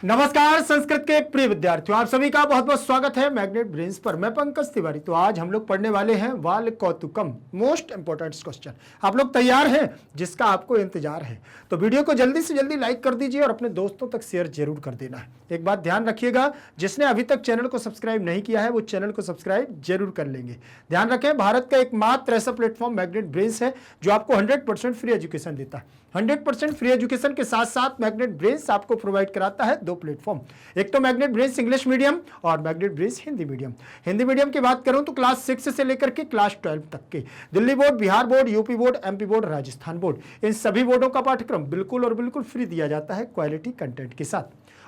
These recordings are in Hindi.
नमस्कार संस्कृत के प्रिय विद्यार्थियों, आप सभी का बहुत बहुत स्वागत है मैग्नेट ब्रेन्स पर। मैं पंकज तिवारी। तो आज हम लोग पढ़ने वाले हैं वाल कौतुकम, मोस्ट इंपोर्टेंट क्वेश्चन। आप लोग तैयार हैं? जिसका आपको इंतजार है तो वीडियो को जल्दी से जल्दी लाइक कर दीजिए और अपने दोस्तों तक शेयर जरूर कर देना है। एक बात ध्यान रखिएगा, जिसने अभी तक चैनल को सब्सक्राइब नहीं किया है वो चैनल को सब्सक्राइब जरूर कर लेंगे। ध्यान रखें, भारत का एकमात्र ऐसा प्लेटफॉर्म मैग्नेट ब्रेन्स है जो आपको 100% फ्री एजुकेशन देता है। 100% फ्री एजुकेशन के साथ साथ मैग्नेट ब्रेन्स आपको प्रोवाइड कराता है दो प्लेटफॉर्म, एक तो मैग्नेट ब्रेन्स इंग्लिश मीडियम और Magnet Brains Hindi medium. Hindi medium की बात करूं तो क्लास 6 से लेकर के क्लास 12 तक के Delhi board, Bihar board, UP board, MP board, Rajasthan board, इन सभी बोर्डों का पाठ्यक्रम बिल्कुल और बिल्कुल फ्री दिया जाता है क्वालिटी कंटेंट के साथ।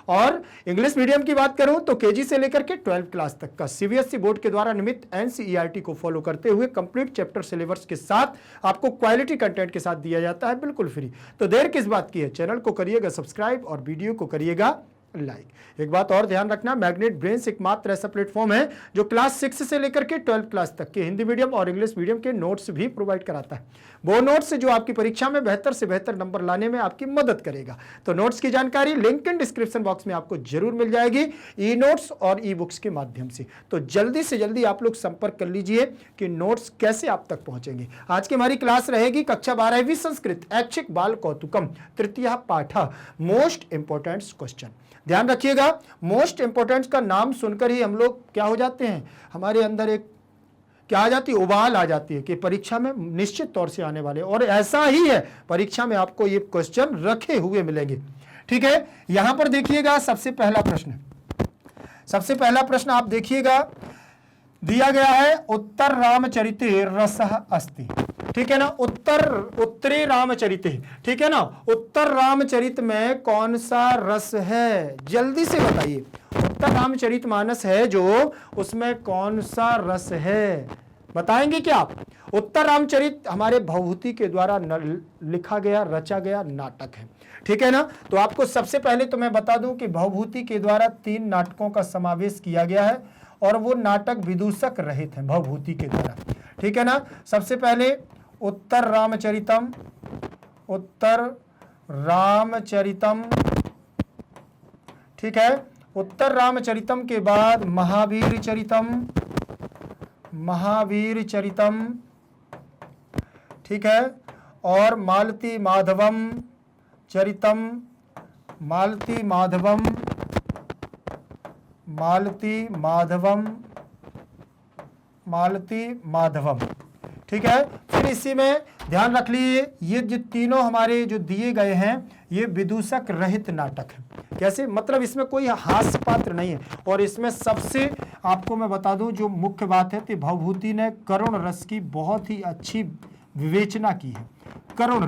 और इंग्लिश मीडियम की बात करूं तो केजी से लेकर के 12 क्लास तक का सीबीएसई बोर्ड के द्वारा निमित एनसीईआरटी को फॉलो करते हुए कंप्लीट चैप्टर सिलेबस के साथ आपको क्वालिटी कंटेंट के साथ दिया जाता है बिल्कुल फ्री। तो देर किस बात की है, चैनल को करिएगा सब्सक्राइब और वीडियो को करिएगा लाइक। एक बात और ध्यान रखना, मैग्नेट ब्रेन्स एकमात्र ऐसा प्लेटफॉर्म है जो क्लास 6 से लेकर के 12 क्लास तक के हिंदी मीडियम और इंग्लिश मीडियम के नोट्स भी प्रोवाइड कराता है। वो नोट्स जो आपकी परीक्षा में बेहतर से बेहतर नंबर लाने में आपकी मदद करेगा। तो नोट्स की जानकारी लिंक इन डिस्क्रिप्शन बॉक्स में आपको जरूर मिल जाएगी, ई नोट्स और ई बुक्स के माध्यम से। तो जल्दी से जल्दी आप लोग संपर्क कर लीजिए कि नोट्स कैसे आप तक पहुंचेंगे। आज की हमारी क्लास रहेगी कक्षा 12वीं संस्कृत ऐच्छिक बाल कौतुकम तृतीय पाठ, मोस्ट इंपोर्टेंट क्वेश्चन। ध्यान रखिएगा, मोस्ट इंपोर्टेंट का नाम सुनकर ही हम लोग क्या हो जाते हैं, हमारे अंदर एक क्या आ जाती है, उबाल आ जाती है कि परीक्षा में निश्चित तौर से आने वाले। और ऐसा ही है, परीक्षा में आपको ये क्वेश्चन रखे हुए मिलेंगे। ठीक है, यहां पर देखिएगा सबसे पहला प्रश्न आप देखिएगा, दिया गया है उत्तर रामचरिते रसः अस्ति। ठीक है ना, उत्तरे रामचरिते, ठीक है ना, उत्तर रामचरित में कौन सा रस है, जल्दी से बताइए। उत्तर रामचरित मानस है जो, उसमें कौन सा रस है, बताएंगे क्या आप? उत्तर रामचरित हमारे भवभूति के द्वारा लिखा गया, रचा गया नाटक है। ठीक है ना, तो आपको सबसे पहले तो मैं बता दूं कि भवभूति के द्वारा 3 नाटकों का समावेश किया गया है और वो नाटक विदूषक रहित हैं भवभूति के द्वारा। ठीक है ना, सबसे पहले उत्तर रामचरितम, ठीक है, उत्तर रामचरितम के बाद महावीर चरितम, ठीक है, और मालती माधवम चरितम, मालती माधवम, ठीक है। फिर इसी में ध्यान रख लीजिए, ये जो तीनों हमारे जो दिए गए हैं ये विदूषक रहित नाटक है। कैसे, मतलब इसमें कोई हास्य पात्र नहीं है। और इसमें सबसे आपको मैं बता दूं जो मुख्य बात है कि भवभूति ने करुण रस की बहुत ही अच्छी विवेचना की है। करुण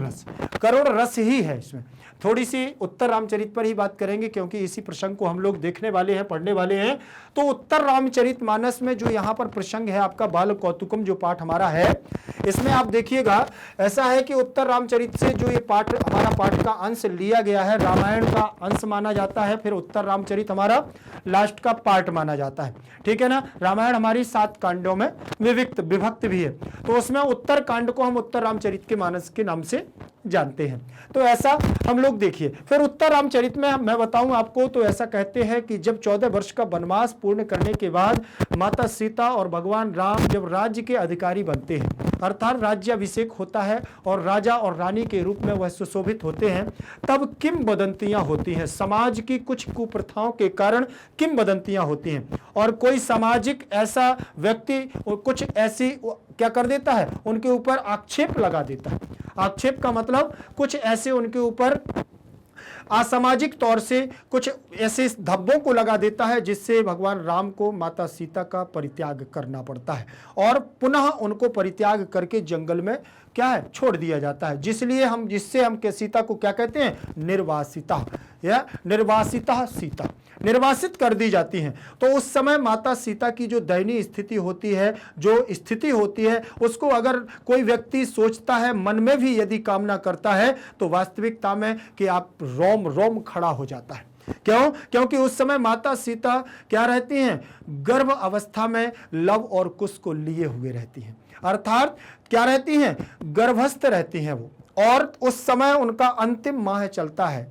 रस ही है इसमें। थोड़ी सी उत्तर रामचरित पर ही बात करेंगे क्योंकि इसी प्रसंग को हम लोग देखने वाले हैं, पढ़ने वाले हैं। तो उत्तर रामचरित मानस में जो यहाँ पर प्रसंग है आपका बाल कौतुकम जो पाठ हमारा है, इसमें आप देखिएगा ऐसा है कि उत्तर रामचरित से जो ये पाठ हमारा पाठ का अंश लिया गया है, रामायण का अंश माना जाता है। फिर उत्तर रामचरित हमारा लास्ट का पार्ट माना जाता है। ठीक है ना, रामायण हमारी 7 कांडों में विभक्त भी है, तो उसमें उत्तर कांड को हम उत्तर रामचरित के मानस के नाम से जानते हैं। तो ऐसा हम लोग देखिए। फिर उत्तर रामचरित में मैं बताऊं आपको, तो ऐसा कहते हैं कि जब 14 वर्ष का वनवास पूर्ण करने के बाद माता सीता और भगवान राम जब राज्य के अधिकारी बनते हैं, अर्थात राज्याभिषेक होता है और राजा और रानी के रूप में वह सुशोभित होते हैं, तब किंवदंतियां होती हैं। समाज की कुछ कुप्रथाओं के कारण किंवदंतियां होती हैं और कोई सामाजिक ऐसा व्यक्ति कुछ ऐसी क्या कर देता है, उनके ऊपर आक्षेप लगा देता है। आक्षेप का मतलब कुछ ऐसे उनके ऊपर असामाजिक तौर से कुछ ऐसे धब्बों को लगा देता है जिससे भगवान राम को माता सीता का परित्याग करना पड़ता है और पुनः उनको परित्याग करके जंगल में क्या है, छोड़ दिया जाता है। जिससे हम सीता को क्या कहते हैं, निर्वासिता या निर्वासिता सीता, निर्वासित कर दी जाती हैं। तो उस समय माता सीता की जो दयनीय स्थिति होती है, जो स्थिति होती है, उसको अगर कोई व्यक्ति सोचता है, मन में भी यदि कामना करता है, तो वास्तविकता में कि आप रोम रोम खड़ा हो जाता है। क्यों? क्योंकि उस समय माता सीता क्या रहती हैं, गर्भ अवस्था में लव और कुश को लिए हुए रहती हैं, अर्थात क्या रहती हैं, गर्भस्थ रहती हैं वो। और उस समय उनका अंतिम माह चलता है,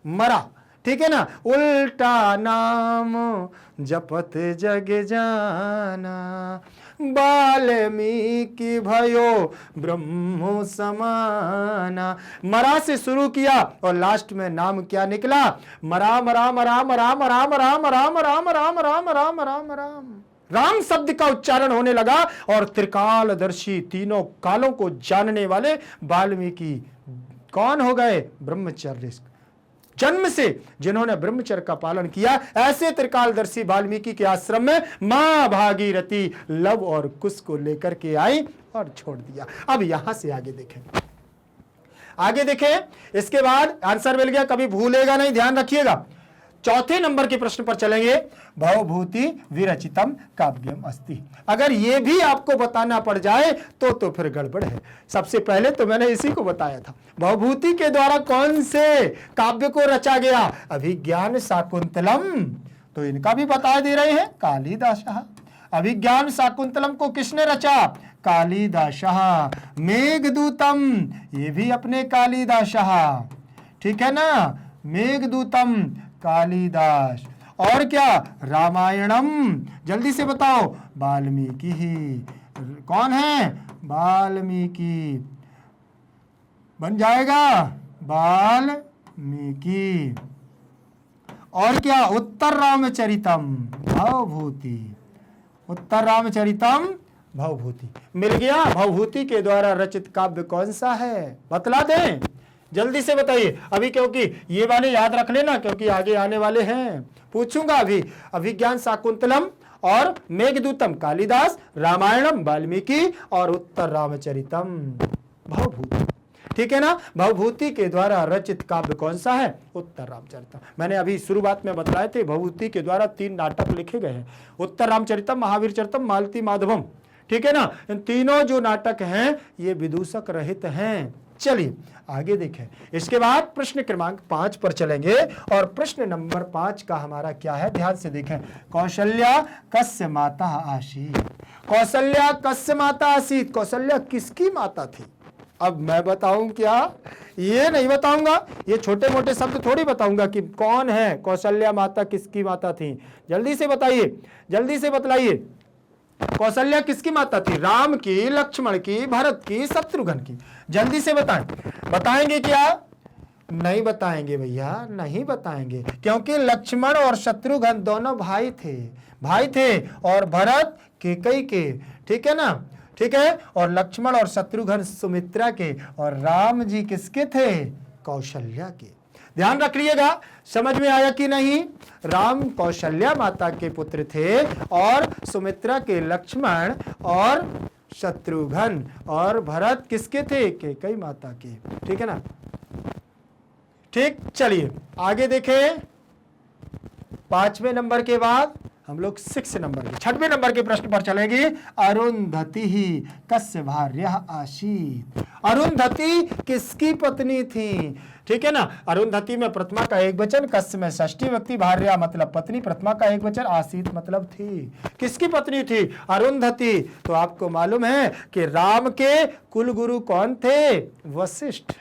मरा, ठीक है ना, उल्टा नाम जपत जग जाना, वाल्मीकि भयो ब्रह्म समाना। मरा से शुरू किया और लास्ट में नाम क्या निकला, मरा मरा मरा मरा मरा मरा मरा मरा मरा मरा मरा मरा मरा। राम शब्द का उच्चारण होने लगा और त्रिकालदर्शी, तीनों कालों को जानने वाले वाल्मीकि कौन हो गए, ब्रह्मचर्य, जन्म से जिन्होंने ब्रह्मचर्य का पालन किया। ऐसे त्रिकालदर्शी वाल्मीकि के आश्रम में मां भागीरथी लव और कुश को लेकर के आई और छोड़ दिया। अब यहां से आगे देखें, आगे देखें, इसके बाद आंसर मिल गया, कभी भूलेगा नहीं, ध्यान रखिएगा। चौथे नंबर के प्रश्न पर चलेंगे, भवभूति विरचितम काव्यम अस्ति। अगर यह भी आपको बताना पड़ जाए तो फिर गड़बड़ है। सबसे पहले तो मैंने इसी को बताया था, भवभूति के द्वारा कौन से काव्य को रचा गया, अभिज्ञान शाकुंतलम, तो इनका भी बता दे रहे हैं, कालिदास। अभिज्ञान शाकुंतलम को किसने रचा, कालिदास। मेघदूतम, ये भी अपने कालिदास, ठीक है ना, मेघदूतम कालिदास। और क्या, रामायणम, जल्दी से बताओ, वाल्मीकि ही। कौन है, वाल्मीकि, बन जाएगा वाल्मीकि। और क्या, उत्तर रामचरितम भवभूति, उत्तर रामचरितम भवभूति। मिल गया। भवभूति के द्वारा रचित काव्य कौन सा है, बतला दें, जल्दी से बताइए अभी, क्योंकि ये वाले याद रख लेना, क्योंकि आगे आने वाले हैं, पूछूंगा अभी। अभिज्ञान शाकुंतलम और मेघदूतम कालिदास, रामायणम वाल्मीकि और उत्तर रामचरितम भवभूति, ठीक है ना। भवभूति के द्वारा रचित काव्य कौन सा है, उत्तर रामचरितम। मैंने अभी शुरुआत में बताए थे, भवभूति के द्वारा 3 नाटक लिखे गए हैं, उत्तर रामचरितम, महावीर चरितम, मालती माधवम, ठीक है ना। इन तीनों जो नाटक हैं ये विदूषक रहित हैं। चलिए आगे देखें, इसके बाद प्रश्न क्रमांक 5 पर चलेंगे और प्रश्न नंबर 5 का हमारा क्या है, ध्यान से देखें। कौशल्या कस्य माता आसीत, कौशल्या कस्य माता आसीत, कौशल्या किसकी माता थी। अब मैं बताऊं क्या, ये नहीं बताऊंगा, ये छोटे मोटे शब्द थोड़ी बताऊंगा कि कौन है कौशल्या माता, किसकी माता थी। जल्दी से बताइए, जल्दी से बतलाइए, कौशल्या किसकी माता थी, राम की, लक्ष्मण की, भरत की, शत्रुघ्न की। जल्दी से बताएं, बताएंगे क्या, नहीं बताएंगे भैया, नहीं बताएंगे, क्योंकि लक्ष्मण और शत्रुघ्न दोनों भाई थे और भरत कैकेयी के, ठीक है ना, ठीक है। और लक्ष्मण और शत्रुघ्न सुमित्रा के, और राम जी किसके थे, कौशल्या के। ध्यान रखिएगा, समझ में आया कि नहीं। राम कौशल्या माता के पुत्र थे और सुमित्रा के लक्ष्मण और शत्रुघ्न, और भरत किसके थे, कैकेयी माता के, ठीक है ना। ठीक, चलिए आगे देखें। 5वें नंबर के बाद हम लोग 6 नंबर के 6वें नंबर के प्रश्न पर चलेंगे। अरुंधति ही कस्य भार्या आसीत, अरुंधति किसकी पत्नी थी, ठीक है ना। अरुंधति में प्रथमा का एक वचन, कस्य में षष्ठी व्यक्ति, भार्या मतलब पत्नी, प्रथमा का एक वचन, आसीत मतलब थी। किसकी पत्नी थी, अरुंधति। तो आपको मालूम है कि राम के कुल गुरु कौन थे, वशिष्ठ,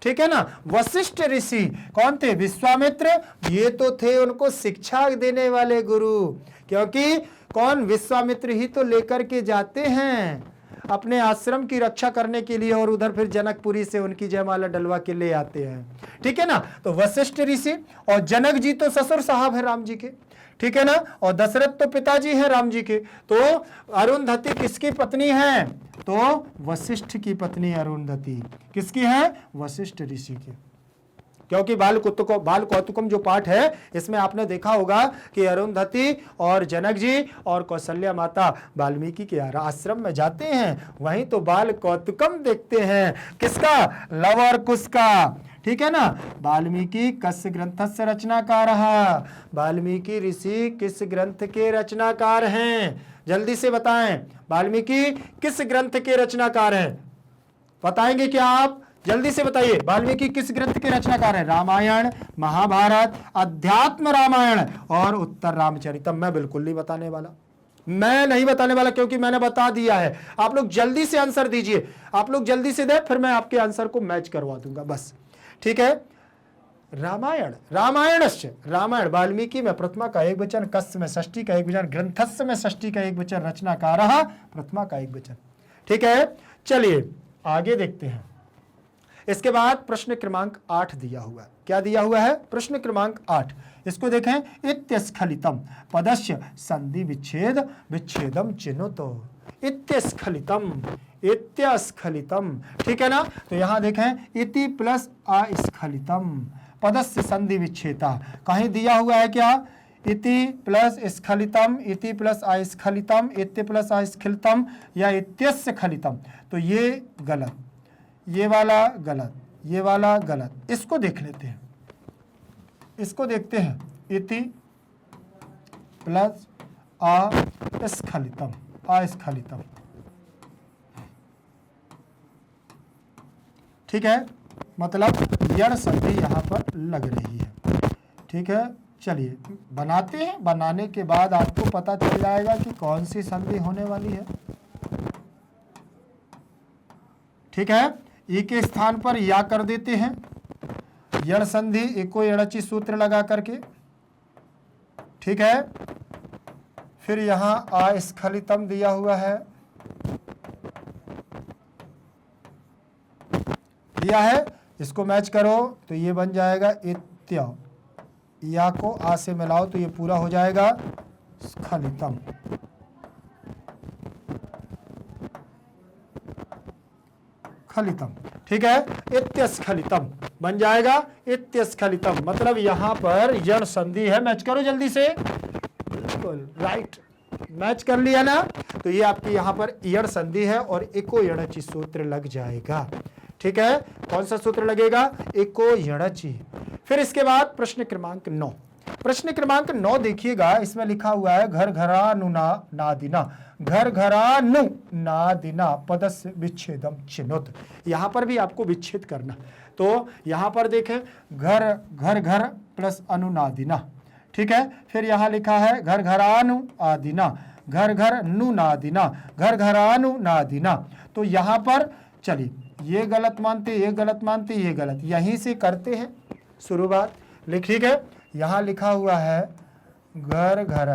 ठीक है ना। वशिष्ठ ऋषि कौन थे, विश्वामित्र, ये तो थे उनको शिक्षा देने वाले गुरु, क्योंकि कौन, विश्वामित्र ही तो लेकर के जाते हैं अपने आश्रम की रक्षा करने के लिए, और उधर फिर जनकपुरी से उनकी जयमाला डलवा के ले आते हैं, ठीक है ना। तो वशिष्ठ ऋषि, और जनक जी तो ससुर साहब है राम जी के, ठीक है ना, और दशरथ तो पिताजी हैं राम जी के। तो अरुंधति किसकी पत्नी है, तो वशिष्ठ की पत्नी अरुंधति। किसकी है, वशिष्ठ ऋषि की। क्योंकि बाल कौतुकम जो पाठ है, इसमें आपने देखा होगा कि अरुंधति और जनक जी और कौशल्या माता वाल्मीकि के आश्रम में जाते हैं, वहीं तो बाल कौतुकम देखते हैं, किसका, लव और कुश का, ठीक है ना। वाल्मीकि कस्य ग्रंथस्य रचनाकार, वाल्मीकि ऋषि किस ग्रंथ के रचनाकार हैं, जल्दी से बताएं, वाल्मीकि किस ग्रंथ के रचनाकार हैं, बताएंगे क्या आप, जल्दी से बताइए, वाल्मीकि किस ग्रंथ के रचनाकार हैं, रामायण, महाभारत, अध्यात्म रामायण और उत्तर रामचरितम। मैं बिल्कुल नहीं बताने वाला, मैं नहीं बताने वाला, क्योंकि मैंने बता दिया है। आप लोग जल्दी से आंसर दीजिए, आप लोग जल्दी से दे, फिर मैं आपके आंसर को मैच करवा दूंगा, बस, ठीक है। रामायण, रामायणस्य, रामायण वाल्मीकि में प्रथमा का एक वचन, कस्य में षष्ठी का एक वचन, ग्रंथस्य में षष्ठी का एक वचन, रचनाकारः प्रथमा का एक वचन। ठीक है, चलिए आगे देखते हैं। इसके बाद प्रश्न क्रमांक 8 दिया हुआ है। क्या दिया हुआ है? प्रश्न क्रमांक 8, इसको देखें। इत्यस्खलितम पदस्य संधि विच्छेद विच्छेदम चिनुतो। इत्यस्खलितम, इत्यस्खलितम, ठीक है ना। तो यहां देखें इति प्लस अस्खलितम पदस्य संधि विच्छेदा, कहीं दिया हुआ है क्या? इति प्लस स्खलितम, इति प्लस अस्खलितम, इति प्लस अस्खलितम या इत्यस्य खलितम। तो ये गलत, ये वाला गलत, ये वाला गलत। इसको देख लेते हैं, इसको देखते हैं। इति प्लस अस्खलितम, अस्खलितम, ठीक है, मतलब यण संधि यहाँ पर लग रही है। ठीक है, चलिए बनाते हैं। बनाने के बाद आपको पता चल जाएगा कि कौन सी संधि होने वाली है। ठीक है, ई के स्थान पर या कर देते हैं, यण संधि एको यणचि सूत्र लगा करके। ठीक है, फिर यहां अस्खलितम दिया हुआ है, दिया है, इसको मैच करो तो ये बन जाएगा इत्य, या को आ से मिलाओ तो ये पूरा हो जाएगा स्खलितम। खलितम, ठीक है, इत्यस्खलितम बन जाएगा इत्यस्खलितम। मतलब यहां पर यण संधि है। मैच करो जल्दी से, बिल्कुल राइट, मैच कर लिया ना। तो ये आपकी यहां पर यण संधि है और एको यणचि सूत्र लग जाएगा। ठीक है, कौन सा सूत्र लगेगा? एको यणचि। फिर इसके बाद प्रश्न क्रमांक 9, प्रश्न क्रमांक 9 देखिएगा, इसमें लिखा हुआ है घर घरानुना नादिना, घर घरानु नादिना पदस्य विच्छेदम चिनुत। यहां पर भी आपको विच्छेद करना। तो यहां पर देखें, घर घर घर प्लस अनुनादिना। ठीक है, फिर यहां लिखा है घर घरानु आदिना, घर घर नु नादिना, घर घरानु नादिना। तो यहां पर चलिए ये गलत मानते, ये गलत मानते, ये गलत, यहीं से करते हैं शुरुआत। ठीक है, यहां लिखा हुआ है घर घर,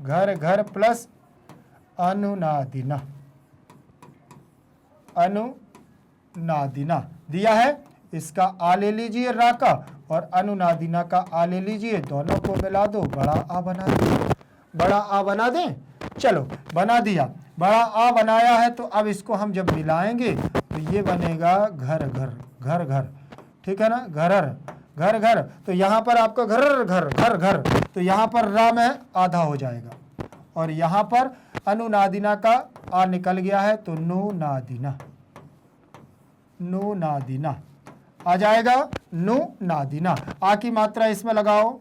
घर घर प्लस अनुनादिना, अनुनादिना दिया है। इसका आ ले लीजिए रा का और अनुनादिना का आ ले लीजिए, दोनों को मिला दो, बड़ा आ बना दो। बड़ा आ बना दें, चलो बना दिया, बड़ा आ बनाया है। तो अब इसको हम जब मिलाएंगे तो ये बनेगा घर घर, घर घर, ठीक है ना, घरर, घर घर। तो यहां पर आपका घर घर घर घर, तो यहां पर रा में आधा हो जाएगा और यहां पर अनुनादिना का आ निकल गया है तो नु नादिना, नु नादिना आ जाएगा, नु नादिना। आ की मात्रा इसमें लगाओ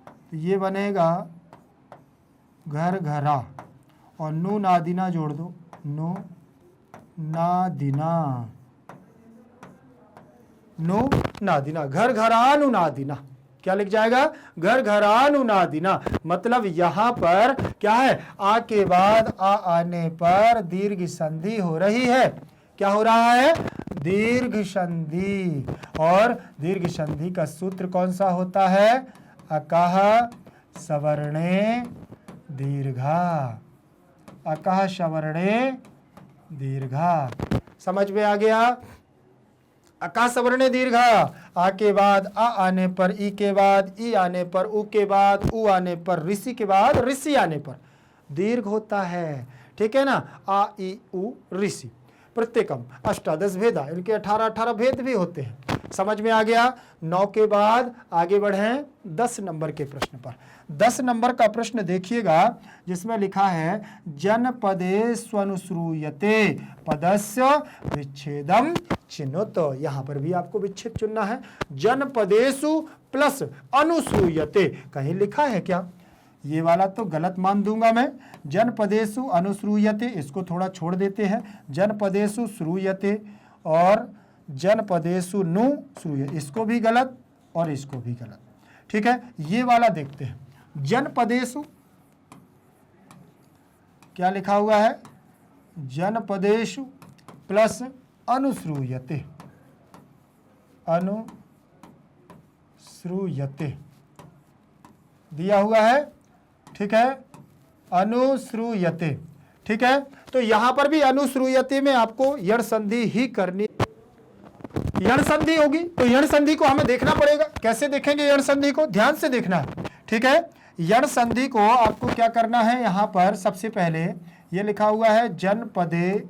तो ये बनेगा घर घरा और नु नादिना जोड़ दो, नु नादिना, नु नादिना, घर घरानु नादिना। क्या लिख जाएगा? घर घरानु नादिना। मतलब यहां पर क्या है? आ के बाद आ आने पर दीर्घ संधि हो रही है। क्या हो रहा है? दीर्घ संधि। और दीर्घ संधि का सूत्र कौन सा होता है? अकः सवर्णे दीर्घा, अकः सवर्णे दीर्घा। समझ में आ गया? अका सवर्णे दीर्घा, आ के बाद आ आने पर, ई के बाद ई आने पर, उ के बाद उ आने पर, ऋषि के बाद ऋषि आने पर दीर्घ होता है। ठीक है ना, आ ई उ ऋषि। प्रत्येकम अष्टादश भेदा, इनके 18 भेद भी होते हैं। समझ में आ गया? 9 के बाद आगे बढ़े 10 नंबर के प्रश्न पर। 10 नंबर का प्रश्न देखिएगा, जिसमें लिखा है जनपदे स्वनुश्रूयते पदस्य विच्छेदम चिनुत। यहां पर भी आपको विच्छेद चुनना है। जनपदेषु प्लस अनुश्रूयते, कहीं लिखा है क्या? ये वाला तो गलत मान दूंगा मैं। जनपदेषु अनुश्रूयते, इसको थोड़ा छोड़ देते हैं। जनपदेषु श्रूयते और जनपदेषु नु श्रूयते, इसको भी गलत और इसको भी गलत। ठीक है, ये वाला देखते हैं। जनपदेषु क्या लिखा हुआ है? जनपदेषु प्लस अनुश्रूयते, अनुश्रूयते दिया हुआ है, ठीक है, अनुश्रूयते, ठीक है। तो यहां पर भी अनुश्रूयते में आपको यण संधि ही करनी, यण संधि होगी तो यण संधि को हमें देखना पड़ेगा। कैसे देखेंगे यण संधि को? ध्यान से देखना है, ठीक है। यण संधि को आपको क्या करना है, यहां पर सबसे पहले ये लिखा हुआ है जनपदे,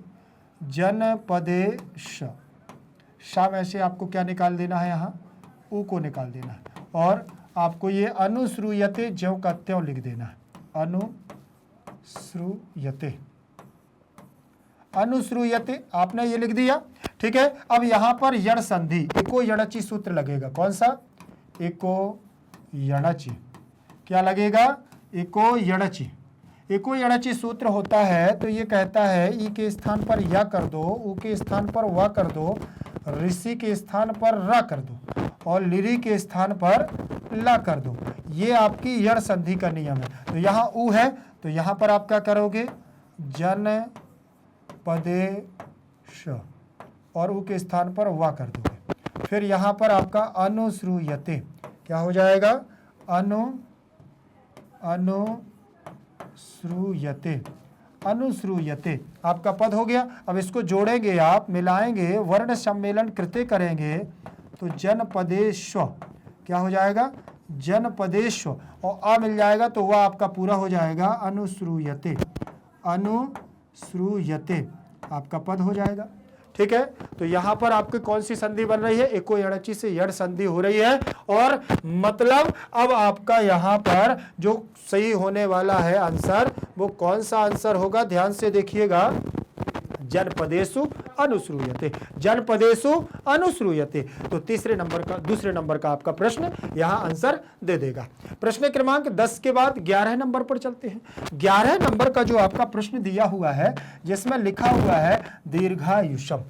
जनपदे श में से आपको क्या निकाल देना है, यहाँ ऊ को निकाल देना है, और आपको ये अनुश्रूयते ज्यों का त्यों लिख देना है, अनुश्रूयते, अनुश्रूयते आपने ये लिख दिया, ठीक है। अब यहां पर यण संधि एको यणचि सूत्र लगेगा। कौन सा? एको यणचि। क्या लगेगा? एको यणचि। एको यणचि सूत्र होता है तो ये कहता है ई के स्थान पर या कर दो, ऊ के स्थान पर वा कर दो, ऋषि के स्थान पर रा कर दो, और लिरी के स्थान पर ला कर दो। ये आपकी यण संधि का नियम है। तो यहाँ ऊ है तो यहाँ पर आप क्या करोगे, जन पदे श, और ऊ के स्थान पर वा कर दोगे। फिर यहाँ पर आपका अनुश्रूयते क्या हो जाएगा, अनुश्रूयते, अनुश्रूयते आपका पद हो गया। अब इसको जोड़ेंगे आप, मिलाएंगे, वर्ण सम्मेलन कृते करेंगे तो जनपदेश्व क्या हो जाएगा, जनपदेश्व, और आ मिल जाएगा तो वह आपका पूरा हो जाएगा अनुश्रूयते, अनुश्रूयते आपका पद हो जाएगा, ठीक है। तो यहां पर आपकी कौन सी संधि बन रही है, एको यणचि से यण संधि हो रही है। और मतलब अब आपका यहां पर जो सही होने वाला है आंसर, वो कौन सा आंसर होगा, ध्यान से देखिएगा, जनपदेषु अनुश्रूयते, जनपदेषु अनुश्रूयते। तो तीसरे नंबर का, दूसरे नंबर का आपका प्रश्न यहां आंसर दे देगा। प्रश्न क्रमांक 10 के बाद 11 नंबर पर चलते हैं। 11 नंबर का जो आपका प्रश्न दिया हुआ है, जिसमें लिखा हुआ है दीर्घायुषम।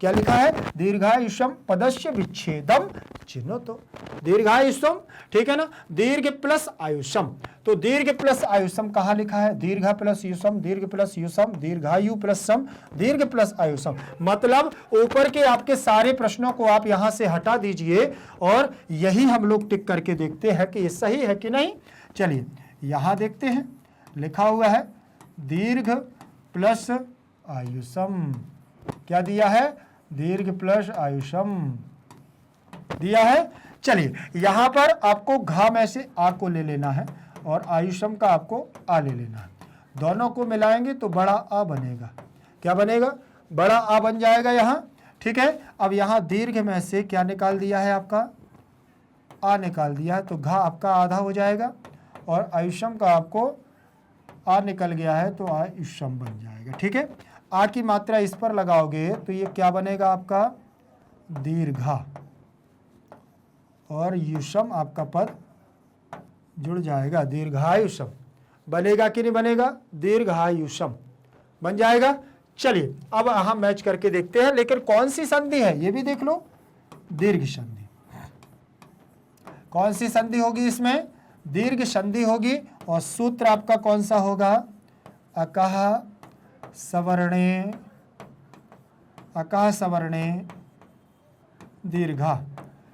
क्या लिखा है, दीर्घायुषम पदस्य विच्छेदम चिन्ह। तो दीर्घायुषम, ठीक है ना, दीर्घ प्लस आयुषम। तो दीर्घ प्लस आयुषम कहाँ लिखा है, दीर्घ प्लस युषम, दीर्घ प्लस युषम, दीर्घायु प्लस सम, दीर्घ प्लस आयुषम। मतलब ऊपर के आपके सारे प्रश्नों को आप यहां से हटा दीजिए और यही हम लोग टिक करके देखते हैं कि ये सही है कि नहीं। चलिए यहां देखते हैं, लिखा हुआ है दीर्घ प्लस आयुषम। क्या दिया है, दीर्घ प्लस आयुषम दिया है। चलिए यहां पर आपको घा में से आ को ले लेना है और आयुषम का आपको आ ले लेना है। दोनों को मिलाएंगे तो बड़ा आ बनेगा। क्या बनेगा, बड़ा आ बन जाएगा यहां, ठीक है। अब यहां दीर्घ में से क्या निकाल दिया है, आपका आ निकाल दिया है, तो घा आपका आधा हो जाएगा, और आयुषम का आपको आ निकल गया है तो आयुषम बन जाएगा, ठीक है। आ की मात्रा इस पर लगाओगे तो ये क्या बनेगा, आपका दीर्घा, और युषम आपका पद जुड़ जाएगा, दीर्घायुषम बनेगा कि नहीं बनेगा, दीर्घायुषम बन जाएगा। चलिए अब हम मैच करके देखते हैं, लेकिन कौन सी संधि है ये भी देख लो, दीर्घ संधि। कौन सी संधि होगी इसमें, दीर्घ संधि होगी, और सूत्र आपका कौन सा होगा, अकः सवर्णे, अकः सवर्णे दीर्घा।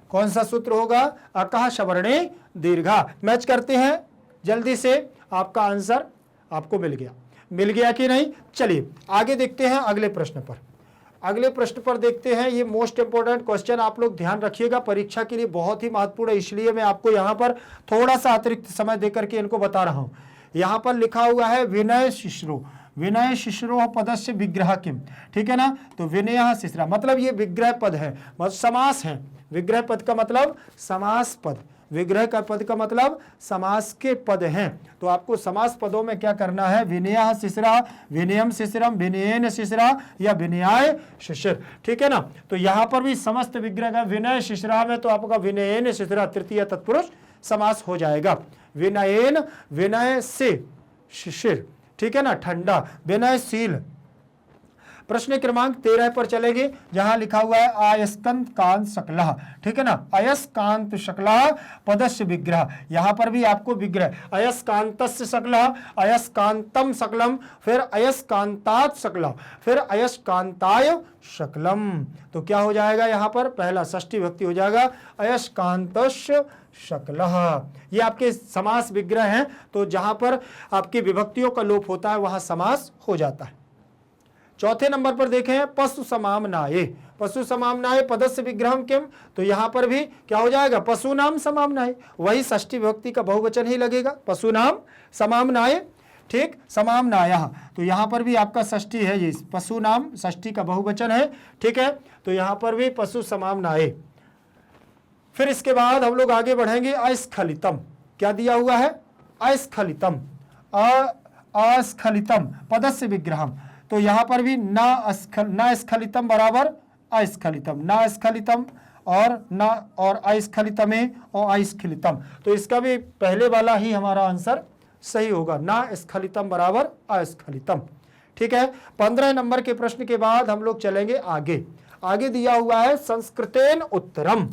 कौन सा सूत्र होगा, अकः सवर्णे दीर्घा। मैच करते हैं जल्दी से, आपका आंसर आपको मिल गया कि नहीं। चलिए आगे देखते हैं अगले प्रश्न पर। अगले प्रश्न पर देखते हैं, ये मोस्ट इंपोर्टेंट क्वेश्चन आप लोग ध्यान रखिएगा, परीक्षा के लिए बहुत ही महत्वपूर्ण है, इसलिए मैं आपको यहाँ पर थोड़ा सा अतिरिक्त समय देकर के इनको बता रहा हूँ। यहाँ पर लिखा हुआ है विनय शिश्रो, विनय शिश्रो पदस्य विग्रह किम, ठीक है ना। तो विनय शिश्रा मतलब ये विग्रह पद है, मतलब समास है। विग्रह पद का मतलब समास पद, विग्रह का पद का मतलब समास के पद हैं। तो आपको समास पदों में क्या करना है, विनय शिश्रा, विनयम शिश्रम, विनयेन शिश्रा या विनयाय शिशिर, ठीक है ना। तो यहाँ पर भी समस्त विग्रह का विनय शिश्रा में तो आपका विनयेन शिश्रा तृतीय तत्पुरुष समास हो जाएगा। विनयेन, विनय से शिशिर, ठीक है ना, ठंडा, विनयशील। प्रश्न क्रमांक 13 पर चलेंगे, जहां लिखा हुआ है आयस्कांत कांत शकलः, ठीक है ना, अयस्कांत शकलः पदस्य विग्रह। यहां पर भी आपको विग्रह, अयस्कांतस्य शकलः, अयस्कांतम शकलम, फिर अयस्कांतात शकलः, फिर अयस्कांताय शकलम। तो क्या हो जाएगा यहां पर, पहला षष्ठी विभक्ति हो जाएगा अयस्कांतस्य शकलः। ये आपके समास विग्रह हैं, तो जहां पर आपकी विभक्तियों का लोप होता है वहां समास हो जाता है। चौथे नंबर पर देखें पशु समामनाये, पशु समामनाये पदस्य विग्रहम किम, तो यहां पर भी क्या हो जाएगा, पशु नाम समामनाये, वही षष्ठी विभक्ति का बहुवचन ही लगेगा, पशु नाम समामनाये, ठीक, समामनायः। तो यहां पर भी आपका षष्ठी है, ये पशु नाम षष्ठी का बहुवचन है, ठीक है, तो यहां पर भी पशु समामनाये। फिर इसके बाद हम लोग आगे बढ़ेंगे, अस्खलितम, क्या दिया हुआ है, अस्खलितम, अस्खलितम पदस्य विग्रहम, तो यहां पर भी न स्खलितम बराबर अस्खलितम, न स्खलितम और न और अस्खलितमे और अस्खलितम, तो इसका भी पहले वाला ही हमारा आंसर सही होगा, न स्खलितम बराबर अस्खलितम, ठीक है। 15 नंबर के प्रश्न के बाद हम लोग चलेंगे आगे। आगे दिया हुआ है संस्कृतेन उत्तरम,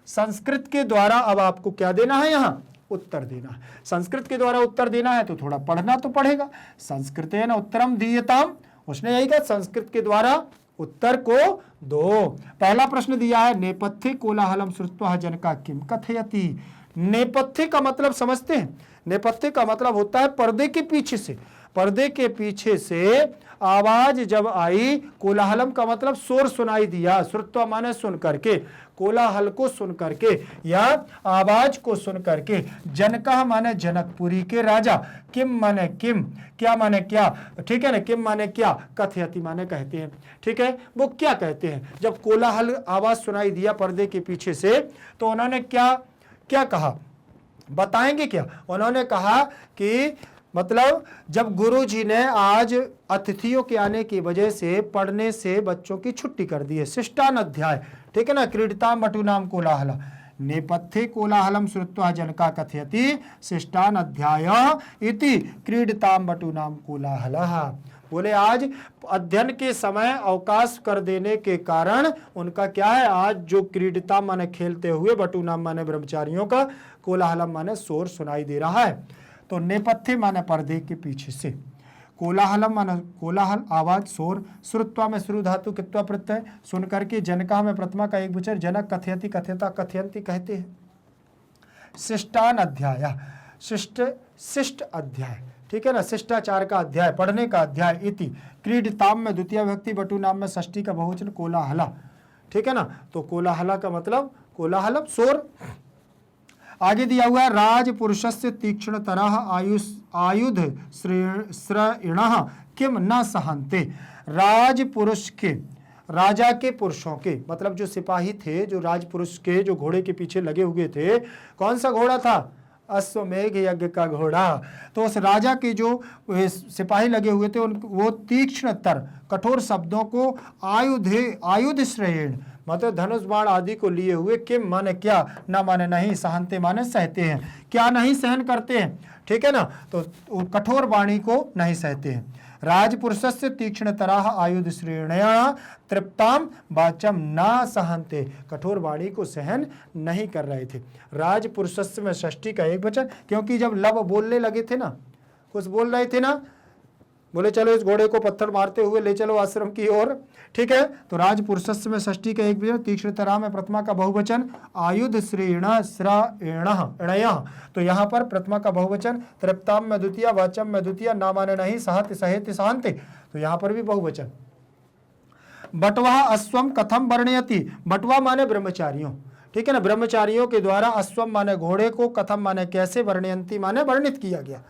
संस्कृत के द्वारा अब आपको क्या देना है, यहां उत्तर देना है। संस्कृत के द्वारा उत्तर देना है तो थोड़ा पढ़ना तो पड़ेगा। संस्कृतेन उत्तरम दीयताम, उसने यही कहा संस्कृत के द्वारा उत्तर को दो। पहला प्रश्न दिया है नेपथ्य कोलाहलम श्रुत्वा जनका किम कथयति। नेपथ्य का मतलब समझते हैं, नेपथ्य का मतलब होता है पर्दे के पीछे से, पर्दे के पीछे से आवाज जब आई, कोलाहलम का मतलब शोर सुनाई दिया, श्रुत्वा माने सुन करके, कोलाहल को सुन करके या आवाज को सुन करके, जनका माने जनकपुरी के राजा, किम माने किम, क्या माने क्या, ठीक है ना, किम माने क्या, कथयति माने कहते हैं, ठीक है, वो क्या कहते हैं। जब कोलाहल आवाज सुनाई दिया पर्दे के पीछे से, तो उन्होंने क्या क्या कहा, बताएंगे क्या, उन्होंने कहा कि मतलब जब गुरुजी ने आज अतिथियों के आने की वजह से पढ़ने से बच्चों की छुट्टी कर दी है, शिष्टान अध्याय, ठीक है ना, क्रीडताम बटूनाम कोलाहल, नेपथ्ये कोलाहलम श्रुत्वा जनका कथयति शिष्टान अध्याय इति क्रीडताम बटूनाम कोलाहलः। बोले आज अध्ययन के समय अवकाश कर देने के कारण उनका क्या है, आज जो क्रीडता माने खेलते हुए, बटूनाम माने ब्रह्मचारियों का, कोलाहलम माने शोर सुनाई दे रहा है। तो नेपथ्य माने पर्दे के पीछे से, कोलाहलम माने कोलाहल आवाज शोर, श्रुत्वा में श्रु धातु कित्वा प्रत्यय, सुन करके, जनका में प्रथमा का एक वचन, जनक कथयति कथयता कथयंती कहते हैं। शिष्टान अध्याय, शिष्ट अध्याय, ठीक है ना, शिष्टाचार का अध्याय, पढ़ने का अध्याय, इति क्रीडताम में द्वितीय विभक्ति, बटू नाम में षष्ठी का बहुवचन कोलाहला, ठीक है ना, तो कोलाहला का मतलब कोलाहलम शोर। आगे दिया हुआ है राजपुरुषस्य तीक्ष्ण तरह आयुध श्रेणः किम न सहन्ते। राजपुरुष के, राजा के पुरुषों के, मतलब जो सिपाही थे, जो राजपुरुष के, जो घोड़े के पीछे लगे हुए थे, कौन सा घोड़ा था, अश्वमेघ यज्ञ का घोड़ा। तो उस राजा के जो सिपाही लगे हुए थे, वो तीक्ष्ण तर, कठोर शब्दों को आयुध श्रेण, मतलब धनुष बाण आदि को लिए हुए, किम माने क्या, ना माने नहीं, सहनते माने सहते हैं, क्या नहीं सहन करते हैं, ठीक है ना, तो कठोर वाणी को नहीं सहते हैं। राजपुरुषस्य तीक्ष्ण तरह आयुध श्रेणया तृप्ताम वाचम ना सहनते, कठोर वाणी को सहन नहीं कर रहे थे। राजपुरुषस्य में षष्ठी का एक वचन, क्योंकि जब लब बोलने लगे थे ना, कुछ बोल रहे थे ना, बोले चलो इस घोड़े को पत्थर मारते हुए ले चलो आश्रम की ओर, ठीक है, तो राजपुरुषस्य में षष्ठी का एक वचन, तीक्ष्ण तरह में प्रथमा का बहुवचन, आयुध श्रेण श्रेणः, तो यहाँ पर प्रथमा का बहुवचन, तृप्ताम में द्वितीय, वाचम में द्वितीय, ना माने नहीं, सहत सहेत सहन्ते, तो यहाँ पर भी बहुवचन। बटवा अश्वम कथम वर्णयति, बटवा माने ब्रह्मचारियों, ठीक है ना, ब्रह्मचारियों के द्वारा, अश्वम माने घोड़े को, कथम माने कैसे, वर्णयंती माने वर्णित किया गया,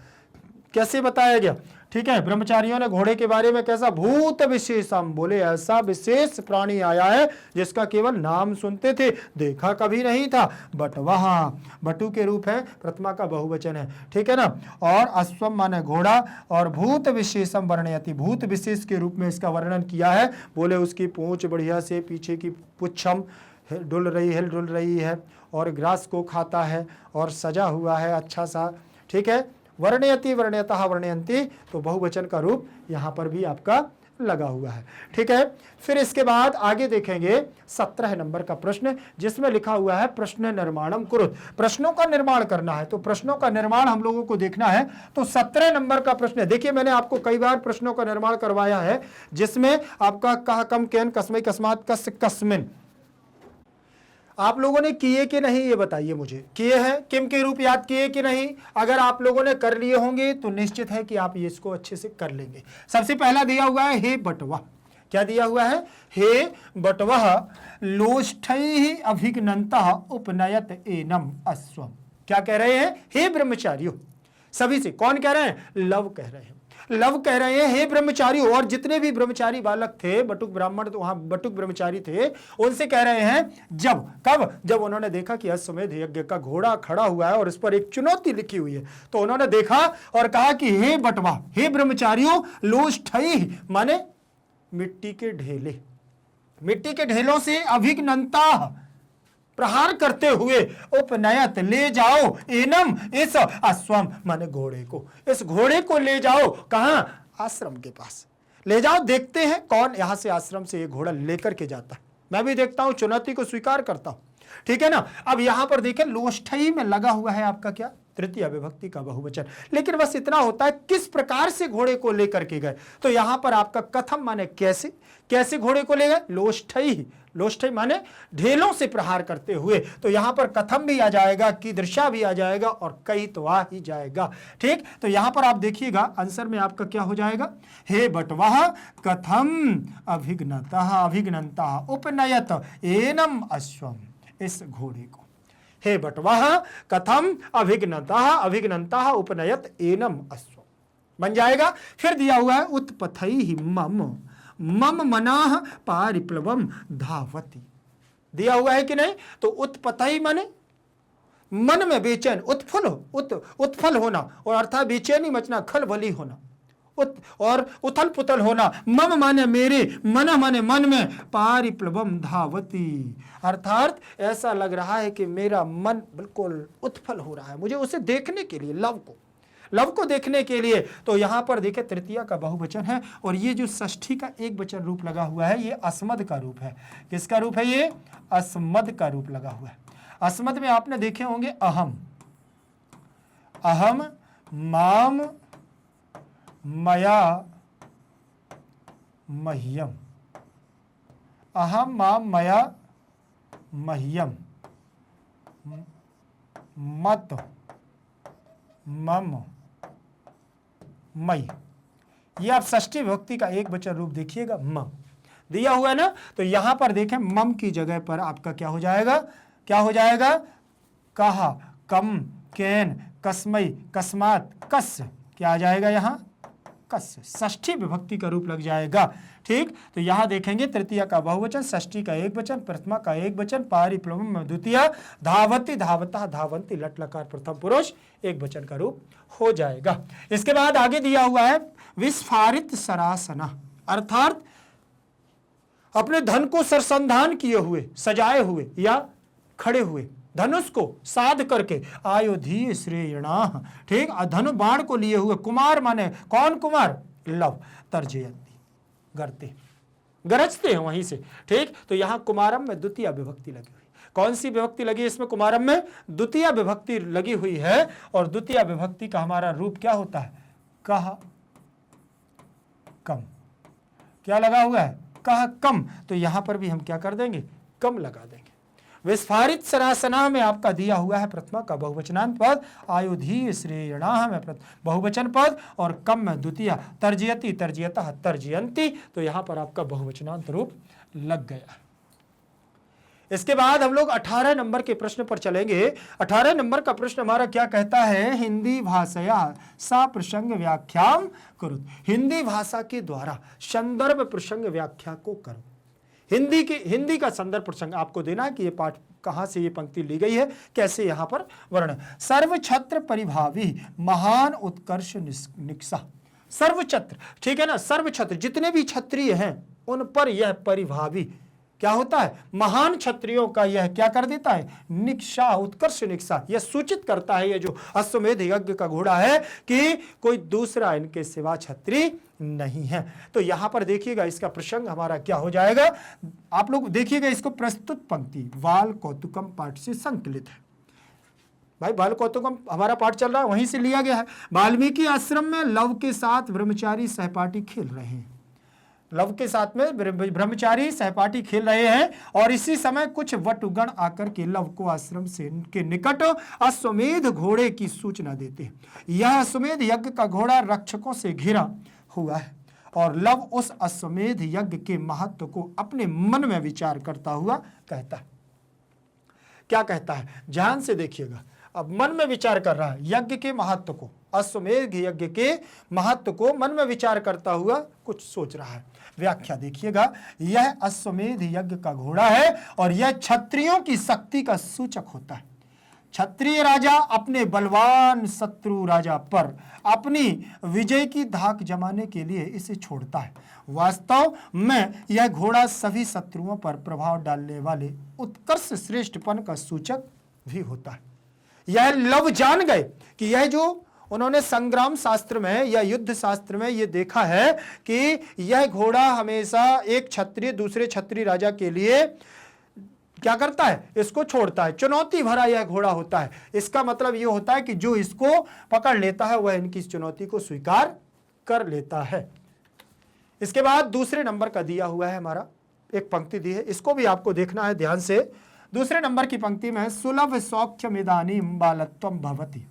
कैसे बताया गया, ठीक है, ब्रह्मचारियों ने घोड़े के बारे में कैसा, भूत विशेषम, बोले ऐसा विशेष प्राणी आया है जिसका केवल नाम सुनते थे, देखा कभी नहीं था। बटवाहा, बटु के रूप है, प्रथमा का बहुवचन है, ठीक है ना, और अश्वम माने घोड़ा, और भूत विशेषम वर्णयति, भूत विशेष के रूप में इसका वर्णन किया है। बोले उसकी पूंछ बढ़िया से, पीछे की पुच्छम डुल रही है, और ग्रास को खाता है, और सजा हुआ है अच्छा सा, ठीक है, वर्णयति वर्णयतः वर्णयंती, तो बहुवचन का रूप यहाँ पर भी आपका लगा हुआ है। ठीक है, फिर इसके बाद आगे देखेंगे 17 नंबर का प्रश्न, जिसमें लिखा हुआ है प्रश्न निर्माणम कुरुत। प्रश्नों का निर्माण करना है, तो प्रश्नों का निर्माण हम लोगों को देखना है। तो 17 नंबर का प्रश्न है। देखिए, मैंने आपको कई बार प्रश्नों का निर्माण करवाया है, जिसमें आपका कह, कम, कैन, कस्मई, कस्मात, कस, कस्मिन आप लोगों ने किए कि नहीं, ये बताइए मुझे। किए हैं? किम के रूप याद किए कि नहीं? अगर आप लोगों ने कर लिए होंगे तो निश्चित है कि आप ये इसको अच्छे से कर लेंगे। सबसे पहला दिया हुआ है हे बटवा। क्या दिया हुआ है? हे बटवः लोष्ठैः अभिघ्नन्तः उपनयत एनम अश्वम। क्या कह रहे हैं? हे ब्रह्मचारियों। सभी से कौन कह रहे हैं? लव कह रहे हैं। लव कह रहे हैं हे ब्रह्मचारियों। और जितने भी ब्रह्मचारी बालक थे, बटुक ब्राह्मण, तो वहां बटुक ब्रह्मचारी थे, उनसे कह रहे हैं जब, कब? जब उन्होंने देखा कि अश्वमेध यज्ञ का घोड़ा खड़ा हुआ है और इस पर एक चुनौती लिखी हुई है, तो उन्होंने देखा और कहा कि हे बटवा, हे ब्रह्मचारियों, लोष्ठैः माने मिट्टी के ढेले, मिट्टी के ढेलों से अभिघ्नन्तः प्रहार करते हुए उपनयत ले जाओ एनम इस अश्वम माने घोड़े को, इस घोड़े को ले जाओ कहां? आश्रम के पास ले जाओ। देखते हैं कौन यहां से आश्रम से ये घोड़ा लेकर के जाता है। मैं भी देखता हूं, चुनौती को स्वीकार करता हूं। ठीक है ना। अब यहां पर देखें, लोष्ठैः में लगा हुआ है आपका क्या? तृतीय विभक्ति का बहुवचन। लेकिन बस इतना होता है किस प्रकार से घोड़े को लेकर के गए। तो यहां पर आपका कथम माने कैसे, कैसे घोड़े को ले गए? लोष्ठैः, लोष्ठैः माने ढेलों से प्रहार करते हुए। तो यहां पर कथम भी आ जाएगा, कीदृशा भी आ जाएगा और कई तो आ ही जाएगा। ठीक, तो यहां पर आप देखिएगा आंसर में आपका क्या हो जाएगा? हे बटवः कथम अभिघ्नतः अभिघ्नन्तः उपनयत एनम अश्वम, इस घोड़े को। हे बटवः कथम अभिघ्नतः अभिघ्नन्तः उपनयत एनम अश्वम बन जाएगा। फिर दिया हुआ है उत्पथैः मम मम मनाः पारिप्लवम धावति। दिया हुआ है कि नहीं? तो उत्पथैः माने मन में बेचैन, उत्फल होना, और अर्थात बेचैनी मचना, खलबली होना, और उथल पुथल होना। मम माने मेरे, मन माने मन में, पारिप्लवम धावती अर्थात ऐसा लग रहा है कि मेरा मन बिल्कुल उत्फल हो रहा है, मुझे उसे देखने के लिए, लव को देखने के लिए। तो यहां पर देखे तृतीया का बहुवचन है, और ये जो षष्ठी का एक वचन रूप लगा हुआ है, ये अस्मद का रूप है। किसका रूप है? ये अस्मद का रूप लगा हुआ है। अस्मद में आपने देखे होंगे अहम, अहम माम मया मह्यम, अहम माम मया मह्यम, मत मम मई। ये आप षष्ठी विभक्ति का एक वचन रूप देखिएगा, मम दिया हुआ है ना। तो यहां पर देखें, मम की जगह पर आपका क्या हो जाएगा? क्या हो जाएगा? कहा, कम, कैन, कस्मई, कस्मात, कस। क्या आ जाएगा यहां? कस। षष्ठी विभक्ति का रूप लग जाएगा। ठीक, तो यहां देखेंगे तृतीया का बहुवचन, षष्ठी का एक वचन, प्रथमा का एक वचन, पारिप्लवम द्वितीय, धावति धावतः धावन्ति लट लकार प्रथम पुरुष एक वचन का रूप हो जाएगा। इसके बाद आगे दिया हुआ है विस्फारित सरासना, अर्थात अपने धन को सरसंधान किए हुए, सजाए हुए या खड़े हुए, धनुष को साध करके, आयुधीय श्रेयणा। ठीक, धनु बाण को लिए हुए, कुमार माने कौन? कुमार, लव, तर्जयन्ति गरते, गरजते हैं वहीं से। ठीक, तो यहां कुमारम में द्वितीय विभक्ति लगी हुई। कौन सी विभक्ति लगी इसमें? कुमारम में द्वितीय विभक्ति लगी हुई है, और द्वितीय विभक्ति का हमारा रूप क्या होता है? कह, कम। क्या लगा हुआ है? कह, कम। तो यहां पर भी हम क्या कर देंगे? कम लगा देंगे। विस्फारित सरासना में आपका दिया हुआ है प्रथमा का बहुवचनांत पद, आयुधीय श्रेयणाः में बहुवचन पद, और कम में द्वितीय, तर्जयति तर्जयतः तर्जयन्ति। तो यहां पर आपका बहुवचनांत रूप लग गया। इसके बाद हम लोग 18 नंबर के प्रश्न पर चलेंगे। 18 नंबर का प्रश्न हमारा क्या कहता है? हिंदी भाषया सा प्रसंग व्याख्याम करो। हिंदी भाषा के द्वारा संदर्भ प्रसंग व्याख्या को करो। हिंदी का संदर्भ प्रसंग आपको देना है कि ये पाठ कहां से ये पंक्ति ली गई है, कैसे यहां पर वर्णन। सर्वछत्र परिभावी महान उत्कर्ष निक्सा। सर्वछत्र, ठीक है ना, सर्वछत्र जितने भी क्षत्रिय हैं उन पर यह परिभावी क्या होता है, महान क्षत्रियों का यह क्या कर देता है, निक्षा, उत्कर्ष निक्षा, यह सूचित करता है, यह जो अश्वमेध यज्ञ का घोड़ा है कि कोई दूसरा इनके सिवा क्षत्रिय नहीं है। तो यहां पर देखिएगा इसका प्रसंग हमारा क्या हो जाएगा, आप लोग देखिएगा इसको, प्रस्तुत पंक्ति बाल कौतुकम पाठ से संकलित है। भाई बाल कौतुकम हमारा पाठ चल रहा है, वहीं से लिया गया है। वाल्मीकि आश्रम में लव के साथ ब्रह्मचारी सहपाठी खेल रहे हैं, लव के साथ में ब्रह्मचारी सहपाठी खेल रहे हैं, और इसी समय कुछ वटुगण आकर के लव को आश्रम से के निकट अश्वमेध घोड़े की सूचना देते हैं। यह अश्वमेध यज्ञ का घोड़ा रक्षकों से घिरा हुआ है, और लव उस अश्वमेध यज्ञ के महत्व को अपने मन में विचार करता हुआ कहता है। क्या कहता है, ध्यान से देखिएगा, अब मन में विचार कर रहा है यज्ञ के महत्व को, अश्वमेध यज्ञ के महत्व को मन में विचार करता हुआ कुछ सोच रहा है। व्याख्या देखिएगा, यह अश्वमेध यज्ञ का घोड़ा है और यह क्षत्रियों की शक्ति का सूचक होता है। क्षत्रिय राजा अपने बलवान शत्रु राजा पर अपनी विजय की धाक जमाने के लिए इसे छोड़ता है। वास्तव में यह घोड़ा सभी शत्रुओं पर प्रभाव डालने वाले उत्कर्ष श्रेष्ठपन का सूचक भी होता है। यह लव जान गए कि यह जो उन्होंने संग्राम शास्त्र में या युद्ध शास्त्र में यह देखा है कि यह घोड़ा हमेशा एक क्षत्रिय दूसरे क्षत्रिय राजा के लिए क्या करता है, इसको छोड़ता है, चुनौती भरा यह घोड़ा होता है। इसका मतलब यह होता है कि जो इसको पकड़ लेता है वह इनकी इस चुनौती को स्वीकार कर लेता है। इसके बाद दूसरे नंबर का दिया हुआ है, हमारा एक पंक्ति दी है, इसको भी आपको देखना है ध्यान से। दूसरे नंबर की पंक्ति में सुलभ सौख्यमिदानीं बालत्वं भवति।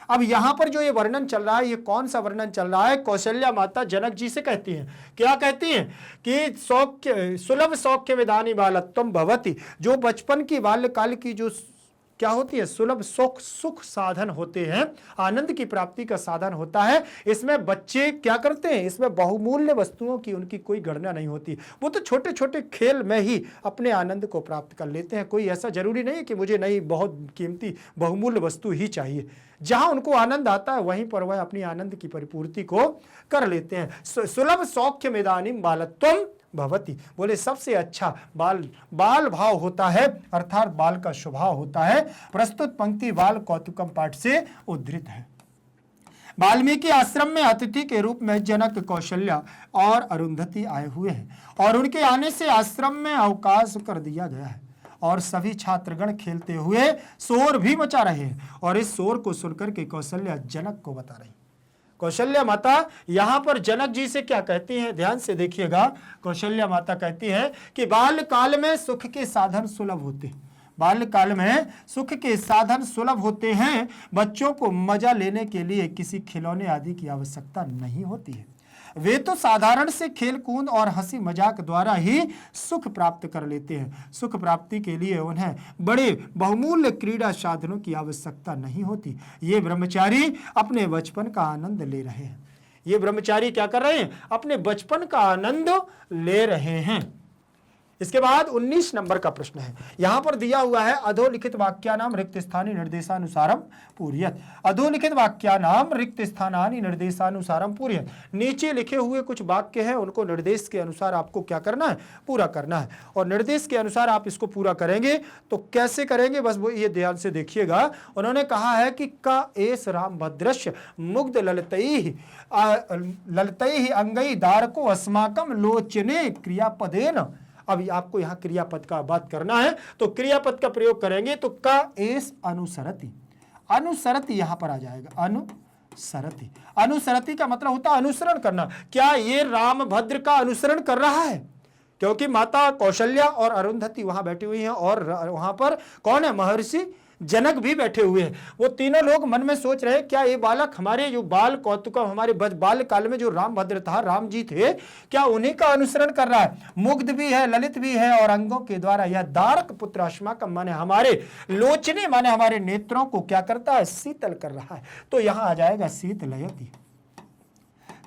अब यहां पर जो ये वर्णन चल रहा है, ये कौन सा वर्णन चल रहा है, कौशल्या माता जनक जी से कहती हैं, क्या कहती हैं कि सौख्य सुलभ सौख्यमिदानीं बालत्वं भवति, जो बचपन की बाल्यकाल की जो क्या होती है, सुलभ सुख साधन होते हैं, आनंद की प्राप्ति का साधन होता है। इसमें बच्चे क्या करते हैं, इसमें बहुमूल्य वस्तुओं की उनकी कोई गणना नहीं होती, वो तो छोटे छोटे खेल में ही अपने आनंद को प्राप्त कर लेते हैं। कोई ऐसा जरूरी नहीं है कि मुझे नहीं बहुत कीमती बहुमूल्य वस्तु ही चाहिए, जहां उनको आनंद आता है वहीं पर वह अपनी आनंद की परिपूर्ति को कर लेते हैं। सुलभ सौख्यमिदानीं बालत्वं भवति, बोले सबसे अच्छा बाल भाव होता है, अर्थात बाल का स्वभाव होता है। प्रस्तुत पंक्ति बाल कौतुकम पाठ से उद्धृत है। वाल्मीकि आश्रम में अतिथि के रूप में जनक, कौशल्या और अरुंधति आए हुए हैं, और उनके आने से आश्रम में अवकाश कर दिया गया है, और सभी छात्रगण खेलते हुए शोर भी मचा रहे हैं, और इस शोर को सुनकर के कौशल्या जनक को बता रही। कौशल्या माता यहां पर जनक जी से क्या कहती हैं, ध्यान से देखिएगा। कौशल्या माता कहती है कि बाल्यकाल में सुख के साधन सुलभ होते हैं, बाल्यकाल में सुख के साधन सुलभ होते हैं। बच्चों को मजा लेने के लिए किसी खिलौने आदि की आवश्यकता नहीं होती है, वे तो साधारण से खेल कूद और हंसी मजाक द्वारा ही सुख प्राप्त कर लेते हैं। सुख प्राप्ति के लिए उन्हें बड़े बहुमूल्य क्रीड़ा साधनों की आवश्यकता नहीं होती। ये ब्रह्मचारी अपने बचपन का आनंद ले रहे हैं, ये ब्रह्मचारी क्या कर रहे हैं, अपने बचपन का आनंद ले रहे हैं। इसके बाद 19 नंबर का प्रश्न है, यहां पर दिया हुआ है अधोलिखित वाक्यानाम रिक्त स्थानी निर्देशानुसारम पूर्यत। अधोलिखित वाक्यानाम रिक्त स्थानानि निर्देशानुसारम पूर्यत, नीचे लिखे हुए कुछ वाक्य हैं, उनको निर्देश के अनुसार आपको क्या करना है, पूरा करना है। और निर्देश के अनुसार आप इसको पूरा करेंगे तो कैसे करेंगे, बस वो ये ध्यान से देखिएगा। उन्होंने कहा है कि का एस राम भद्रश्य मुग्ध ललतैहि अंगई दारको अस्माकम लोचने क्रियापदेन। अब आपको यहां क्रियापद का बात करना है, तो क्रियापद का प्रयोग करेंगे तो का एस अनुसरति, अनुसरति यहां पर आ जाएगा, अनुसरति। अनुसरति का मतलब होता है अनुसरण करना। क्या ये रामभद्र का अनुसरण कर रहा है, क्योंकि माता कौशल्या और अरुंधति वहां बैठी हुई हैं, और वहां पर कौन है, महर्षि जनक भी बैठे हुए हैं। वो तीनों लोग मन में सोच रहे हैं क्या ये बालक हमारे जो बाल कौतुकम हमारे बाल काल में जो रामभद्र था, राम जी थे, क्या उन्हीं का अनुसरण कर रहा है। मुग्ध भी है, ललित भी है, और अंगों के द्वारा यह दारक पुत्र अस्माकम माने हमारे लोचने माने हमारे नेत्रों को क्या करता है, शीतल कर रहा है। तो यहां आ जाएगा शीतलयति,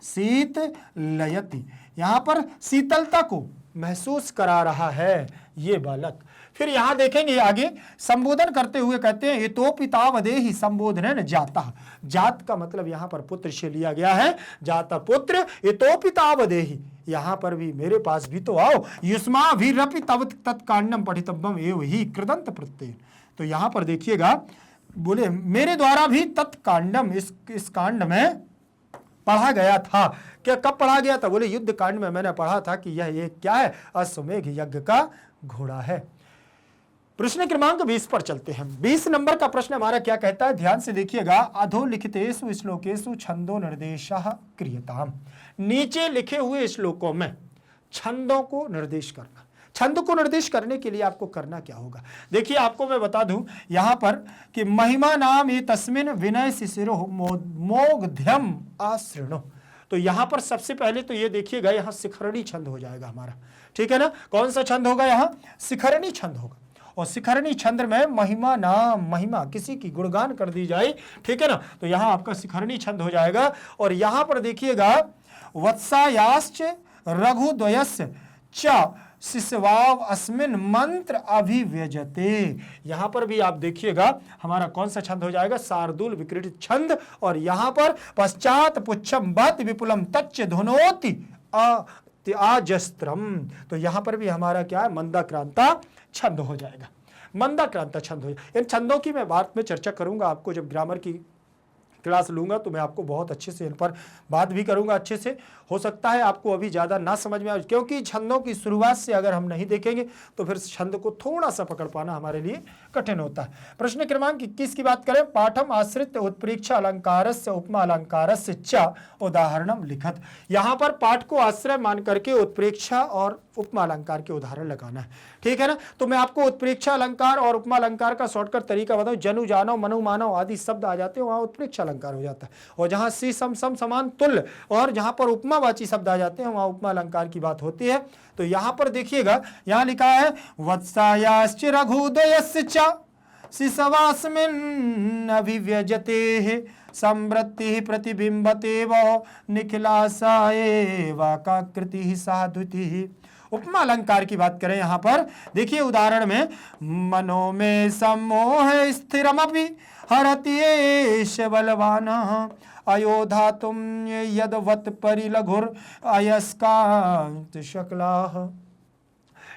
शीतलयति, यहां पर शीतलता को महसूस करा रहा है ये बालक। फिर यहां देखेंगे आगे संबोधन करते हुए कहते हैं इतो पितावदेहि संबोधन जाता। जात का मतलब यहां पर पुत्र से लिया गया है, जाता पुत्र, इतो पितावदेहि, यहां पर भी मेरे पास भी तो आओ, युष्मा भी रपि तव तत्कांडम पठितव्यम एव ही कृदंत प्रत्यय। तो यहां पर देखिएगा बोले मेरे द्वारा भी तत्कांडम, इस कांड में पढ़ा गया था। क्या कब पढ़ा गया था? बोले युद्ध कांड में मैंने पढ़ा था कि यह एक क्या है, अश्वमेघ यज्ञ का घोड़ा है। प्रश्न क्रमांक 20 पर चलते हैं। 20 नंबर का प्रश्न हमारा क्या कहता है, ध्यान से देखिएगा। अधोलिखितेषु श्लोकेषु छंदो निर्देशः क्रियताम्, नीचे लिखे हुए श्लोकों में छंदों को निर्देश करना। छंद को निर्देश करने के लिए आपको करना क्या होगा? देखिए आपको मैं बता दूं यहां पर कि महिमा नाम ये तस्मिन विनय शिशिरो मोग्ध्यम आश्रणो। तो यहां पर सबसे पहले तो ये देखिएगा, यहां शिखरणी छंद हो जाएगा हमारा, ठीक है ना। कौन सा छंद होगा? यहां शिखरणी छंद होगा। और शिखरणी छंद में महिमा नाम, महिमा किसी की गुणगान कर दी जाए, ठीक है ना, तो यहां आपका शिखरणी छंद हो जाएगा। और यहां पर देखिएगा वत्सायाश्च रघुद्वयस्य च शिशवाव अस्मिन मंत्र अभिव्यजते, यहां पर भी आप देखिएगा हमारा कौन सा छंद हो जाएगा, शार्दूल विकृत छंद। और यहां पर पश्चात पुच्छम बत विपुलम तच्च धुनोति आजस्त्रम, तो यहां पर भी हमारा क्या है, मंदाक्रांता छंद हो जाएगा, मंदाक्रांता छंद हो जाएगा। इन छंदों की मैं बात में चर्चा करूंगा, आपको जब ग्रामर की क्लास लूंगा तो मैं आपको बहुत अच्छे से इन पर बात भी करूंगा अच्छे से। हो सकता है आपको अभी ज़्यादा ना समझ में आए, क्योंकि छंदों की शुरुआत से अगर हम नहीं देखेंगे तो फिर छंद को थोड़ा सा पकड़ पाना हमारे लिए कठिन होता है। प्रश्न क्रमांक 21 की बात करें, पाठम आश्रित उत्प्रेक्षा अलंकारस्य उपमा अलंकारस्य च उदाहरणम लिखत। यहाँ पर पाठ को आश्रय मान करके उत्प्रेक्षा और उपमा अलंकार के उदाहरण लगाना है, ठीक है ना। तो मैं आपको उत्प्रेक्षा अलंकार और उपमा अलंकार का शॉर्टकट तरीका बताऊं। जनु जानो मनु मानव आदि शब्द आ जाते हैं, वहां उत्प्रेक्षा अलंकार हो जाता है। और जहां सी सम सम समान तुल्य और जहां पर उपमावाची शब्द आ जाते हैं वहां उपमा अलंकार की बात होती है। तो यहां पर देखिएगा, यहां लिखा है वत्सायाश्च रघुदयस्य च शिशवास्मिन् अभिव्यजते संवृत्ति प्रतिबिंबते वो निखिलासा एव काकृति साधुति। उपमा अलंकार की बात करें यहां पर देखिए उदाहरण में, मनो में सम्मोह स्थिरमपि हरति एष बलवान अयोधा तुम यदवत परिलघुर अयस्कांत शकलाः,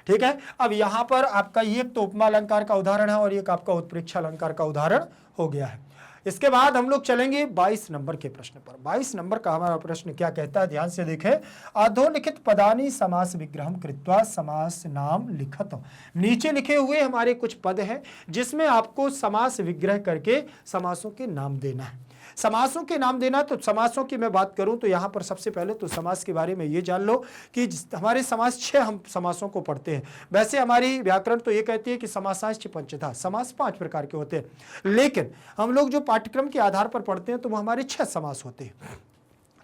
ठीक है। अब यहां पर आपका ये तो उपमा अलंकार का उदाहरण है और एक आपका उत्प्रेक्षा अलंकार का उदाहरण हो गया है। इसके बाद हम लोग चलेंगे 22 नंबर के प्रश्न पर। 22 नंबर का हमारा प्रश्न क्या कहता है, ध्यान से देखें। अधोलिखित पदानि समास विग्रहम कृत्वा समास नाम लिखत। नीचे लिखे हुए हमारे कुछ पद हैं जिसमें आपको समास विग्रह करके समासों के नाम देना है। समासों के नाम देना, तो समासों की मैं बात करूं तो यहां पर सबसे पहले तो समास के बारे में ये जान लो कि हमारे समास 6 हम समासों को पढ़ते हैं। वैसे हमारी व्याकरण तो ये कहती है कि समासाश्च पंचधा, समास 5 प्रकार के होते हैं, लेकिन हम लोग जो पाठ्यक्रम के आधार पर पढ़ते हैं तो वो हमारे 6 समास होते हैं।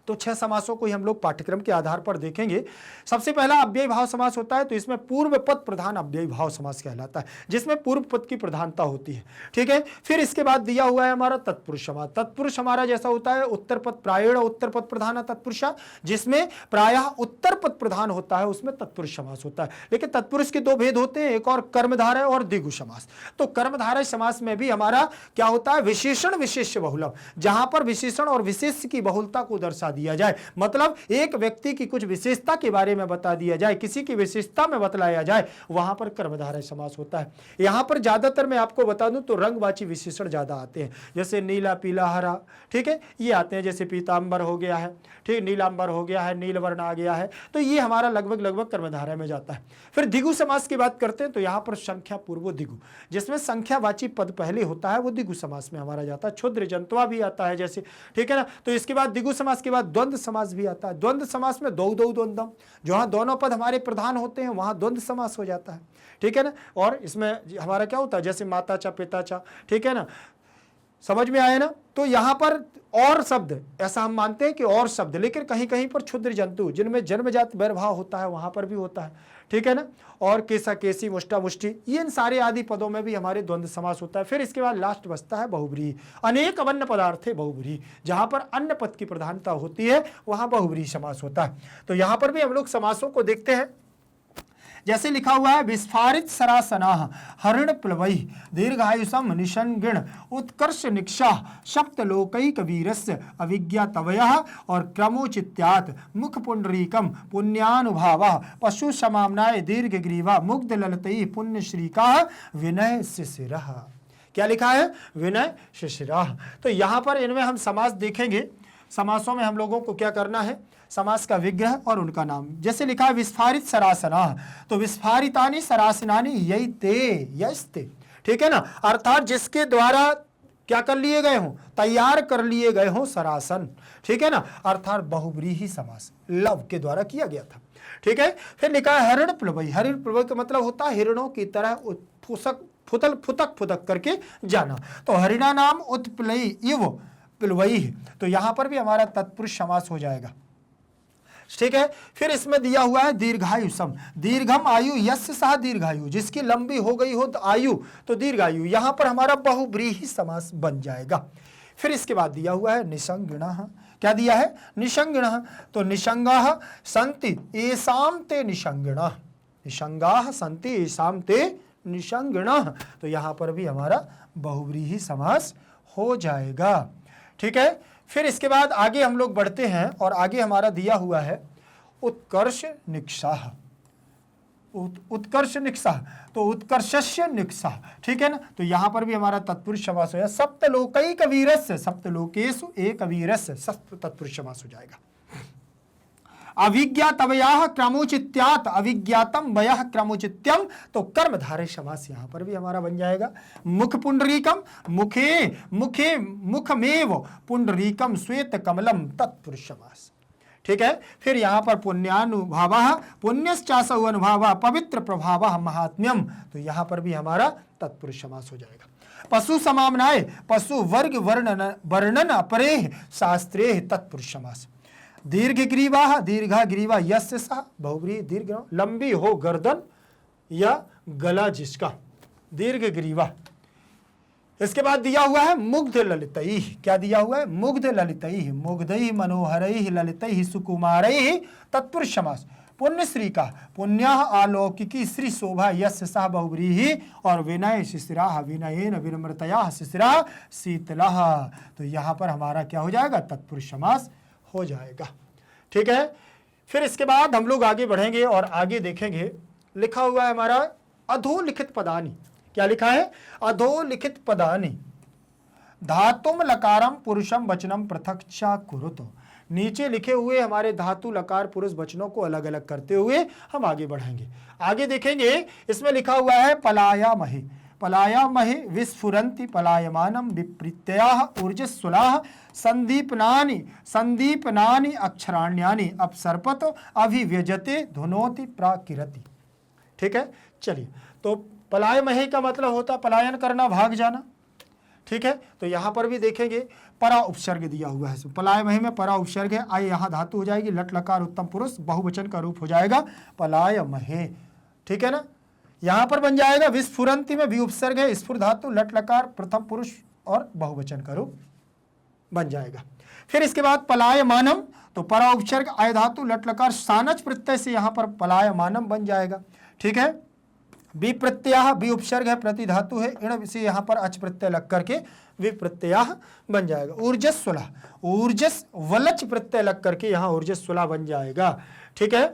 तो 6 समासों को ही हम लोग पाठ्यक्रम के आधार पर देखेंगे। सबसे पहला अव्ययी भाव समास होता है, तो इसमें पूर्व पद प्रधान अव्ययी भाव समास कहलाता है, जिसमें पूर्व पद की प्रधानता होती है, ठीक है। फिर इसके बाद दिया हुआ है हमारा तत्पुरुष समास। तत्पुरुष हमारा जैसा होता है उत्तर पद प्रायण उत्तर पद प्रधान तत्पुरुषा, जिसमें प्रायः उत्तर पद प्रधान होता है, उसमें तत्पुरुष समास होता है। लेकिन तत्पुरुष के 2 भेद होते हैं, एक और कर्मधारय और द्विगु समास। तो कर्मधारय समास में भी हमारा क्या होता है, विशेषण विशेष्य बहुलम, जहां पर विशेषण और विशेष्य की बहुलता को दर्शा दिया जाए, मतलब एक व्यक्ति की कुछ विशेषता के बारे में बता दिया जाए, किसी की विशेषता में बतलाया जाए, वहां पर कर्मधारय समास होता है। यहां पर ज्यादातर मैं आपको बता दूं तो रंगवाची विशेषण ज्यादा आते हैं, जैसे नीला पीला हरा, ठीक है, ये आते हैं। जैसे पीतांबर हो गया है, ठीक, नीलांबर हो गया है, नीलवर्ण आ गया है, तो ये हमारा लगभग कर्मधारय में जाता है। फिर द्विगु समास की बात करते हैं तो यहां पर संख्या पूर्व द्विगु, जिसमें संख्यावाची पद पहले होता है, वो द्विगु समास में हमारा जाता है। क्षुद्र जंतवा भी आता है जैसे, ठीक है ना। तो इसके बाद द्विगु समास के बाद द्वंद्व समास भी आता है। द्वंद्व समास में दो द्वंद्वम, जहां दोनों पद हमारे प्रधान होते हैं वहां द्वंद्व समास हो जाता है, ठीक है ना। और इसमें हमारा क्या होता है, जैसे माता चा पिता चा, ठीक है ना, समझ में आया ना। तो यहां पर और शब्द, ऐसा हम मानते हैं कि और शब्द, लेकिन कहीं कहीं पर क्षुद्र जंतु जिनमें जन्मजात वैरभाव होता है वहां पर भी होता है, ठीक है ना। और केसा केसी मुष्टा मुष्टि, ये इन सारे आदि पदों में भी हमारे द्वंद्व समास होता है। फिर इसके बाद लास्ट बचता है बहुब्रीहि। अनेक अवन्न पदार्थ है बहुब्रीहि, जहां पर अन्य पद की प्रधानता होती है वहां बहुब्रीहि समास होता है। तो यहां पर भी हम लोग समासों को देखते हैं। जैसे लिखा हुआ है विस्फारित सरासनाः हरिण प्लवैः दीर्घायुषम निषंगिण उत्कर्ष निक्षाः सप्तलोकैक वीरस्य अविज्ञातवयः और क्रमोचित्यात् मुख पुंडरीकम पुण्यानुभावः पशु समाम्नाय दीर्घग्रीवा मुग्ध ललतैः पुण्यश्रीकाः विनय शिशिरः। क्या लिखा है? विनय शिशिरः। तो यहां पर इनमें हम समास देखेंगे। समासों में हम लोगों को क्या करना है? समास का विग्रह और उनका नाम। जैसे लिखा है विस्फारित सरासनाः, तो विस्फारितानि सरासनानि यैते यस्ते, ठीक है ना, अर्थात जिसके द्वारा क्या कर लिए गए हों? तैयार कर लिए गए हों सरासन, ठीक है ना, अर्थात बहुव्रीहि समास लव के द्वारा किया गया था, ठीक है। फिर लिखा है हरिण प्लवई। हरिण प्लवई का मतलब होता है हिरणों की तरह फुतक फुतक करके जाना। तो हरिणा नाम उत्प्लई इव प्लवई, तो यहां पर भी हमारा तत्पुरुष समास हो जाएगा, ठीक है। फिर इसमें दिया हुआ है दीर्घायुषम, दीर्घम आयु यस्य सह दीर्घायु, जिसकी लंबी हो गई हो आयु तो दीर्घायु, यहां पर हमारा बहुव्रीहि समास बन जाएगा। फिर इसके बाद दिया हुआ है निषंगिणः। क्या दिया है? निषंगिणः। तो निषंगाः सन्ति येषां ते निषंगिणः, निषंगाः सन्ति येषां ते निषंगिणः, तो यहां पर भी हमारा बहुव्रीहि समास हो जाएगा, ठीक है। फिर इसके बाद आगे हम लोग बढ़ते हैं और आगे हमारा दिया हुआ है उत्कर्ष निक्षाः। उत्कर्ष निक्षाः, तो उत्कर्षस्य निक्षाः, ठीक है ना, तो यहां पर भी हमारा तत्पुरुष समास हो जाएगा। सप्तलोकैक वीरस्य, सप्तलोकेषु एक वीरस्य, सप्त तत्पुरुष समास हो जाएगा। अविज्ञातवयाः क्रमोचित्यात् अविज्ञातम वयः क्रमोचित्यम, तो कर्मधारय समास यहां पर भी हमारा बन जाएगा। मुख पुंडरीकम, मुखे मुखे मुखमेव पुंडरीकम श्वेत कमलम, तत्पुरुष समास, ठीक है। फिर यहां पर पुण्यानुभावः पुण्यश्चासौ अनुभावः पवित्र प्रभावः महात्म्यम, तो यहां पर भी हमारा तत्पुरुष समास हो जाएगा। पशु समाम्नाय पशु वर्ग वर्णन अपरेह शास्त्रेह, तत्पुरुष समास। दीर्घग्रीवा, दीर्घा ग्रीवा यस्य सह, बहुव्रीहि दीर्घ, लंबी हो गर्दन या गला जिसका, दीर्घग्रीवा। इसके बाद दिया हुआ है मुग्ध ललितैः। क्या दिया हुआ है? मुग्ध ललितैः, मुग्धैः मनोहरैः ललितैः सुकुमारैः, तत्पुरुष समास। पुण्यश्री का, पुण्यः अलौकिकी श्री शोभा यस्य सह बहुव्रीहि, और विनय शिशिराः विनयेन विनम्रतया शिशिराः शीतलः, तो यहां पर हमारा क्या हो जाएगा? तत्पुरुष समास हो जाएगा, ठीक है। फिर इसके बाद हम लोग आगे बढ़ेंगे और आगे देखेंगे। लिखा हुआ है हमारा अधोलिखित पदानि। क्या लिखा है? अधोलिखित पदानि धातुम लकारम पुरुषम वचनम पृथक च कुरुतो। नीचे लिखे हुए हमारे धातु लकार पुरुष वचनों को अलग अलग करते हुए हम आगे बढ़ेंगे। आगे देखेंगे, इसमें लिखा हुआ है पलायामहे। पलायामहे विस्फुरन्ति पलायमानम विप्रत्ययाः ऊर्जस्वलाः संदीपनानि संदीपनानि अक्षराण्यानि अपसर्पत अभिव्यजते धुनोति प्राकिरति, ठीक है। चलिए, तो पलायमहे का मतलब होता है पलायन करना, भाग जाना, ठीक है। तो यहां पर भी देखेंगे परा उपसर्ग दिया हुआ है। पलायमहे में परा उपसर्ग है, आए यहां धातु हो जाएगी लट लकार उत्तम पुरुष, बहुवचन का रूप हो जाएगा पलायमहे, ठीक है ना। यहां पर बन जाएगा विस्फुरंती में भी उपसर्ग है, स्फुर धातु लट लकार प्रथम पुरुष और बहुवचन का रूप बन जाएगा। फिर इसके बाद पलायमानम, तो परा उपसर्ग आय धातु लट लकार सानच प्रत्यय से यहां पर पलायमानम बन जाएगा, ठीक है। बी प्रत्यय, बी उपसर्ग है, प्रति धातु है, इण से यहां पर अच प्रत्यय लग करके विप्रत्यय बन जाएगा। ऊर्जस्वला, ऊर्जस वलच प्रत्यय लग करके यहां ऊर्जस्वला बन जाएगा, ठीक है।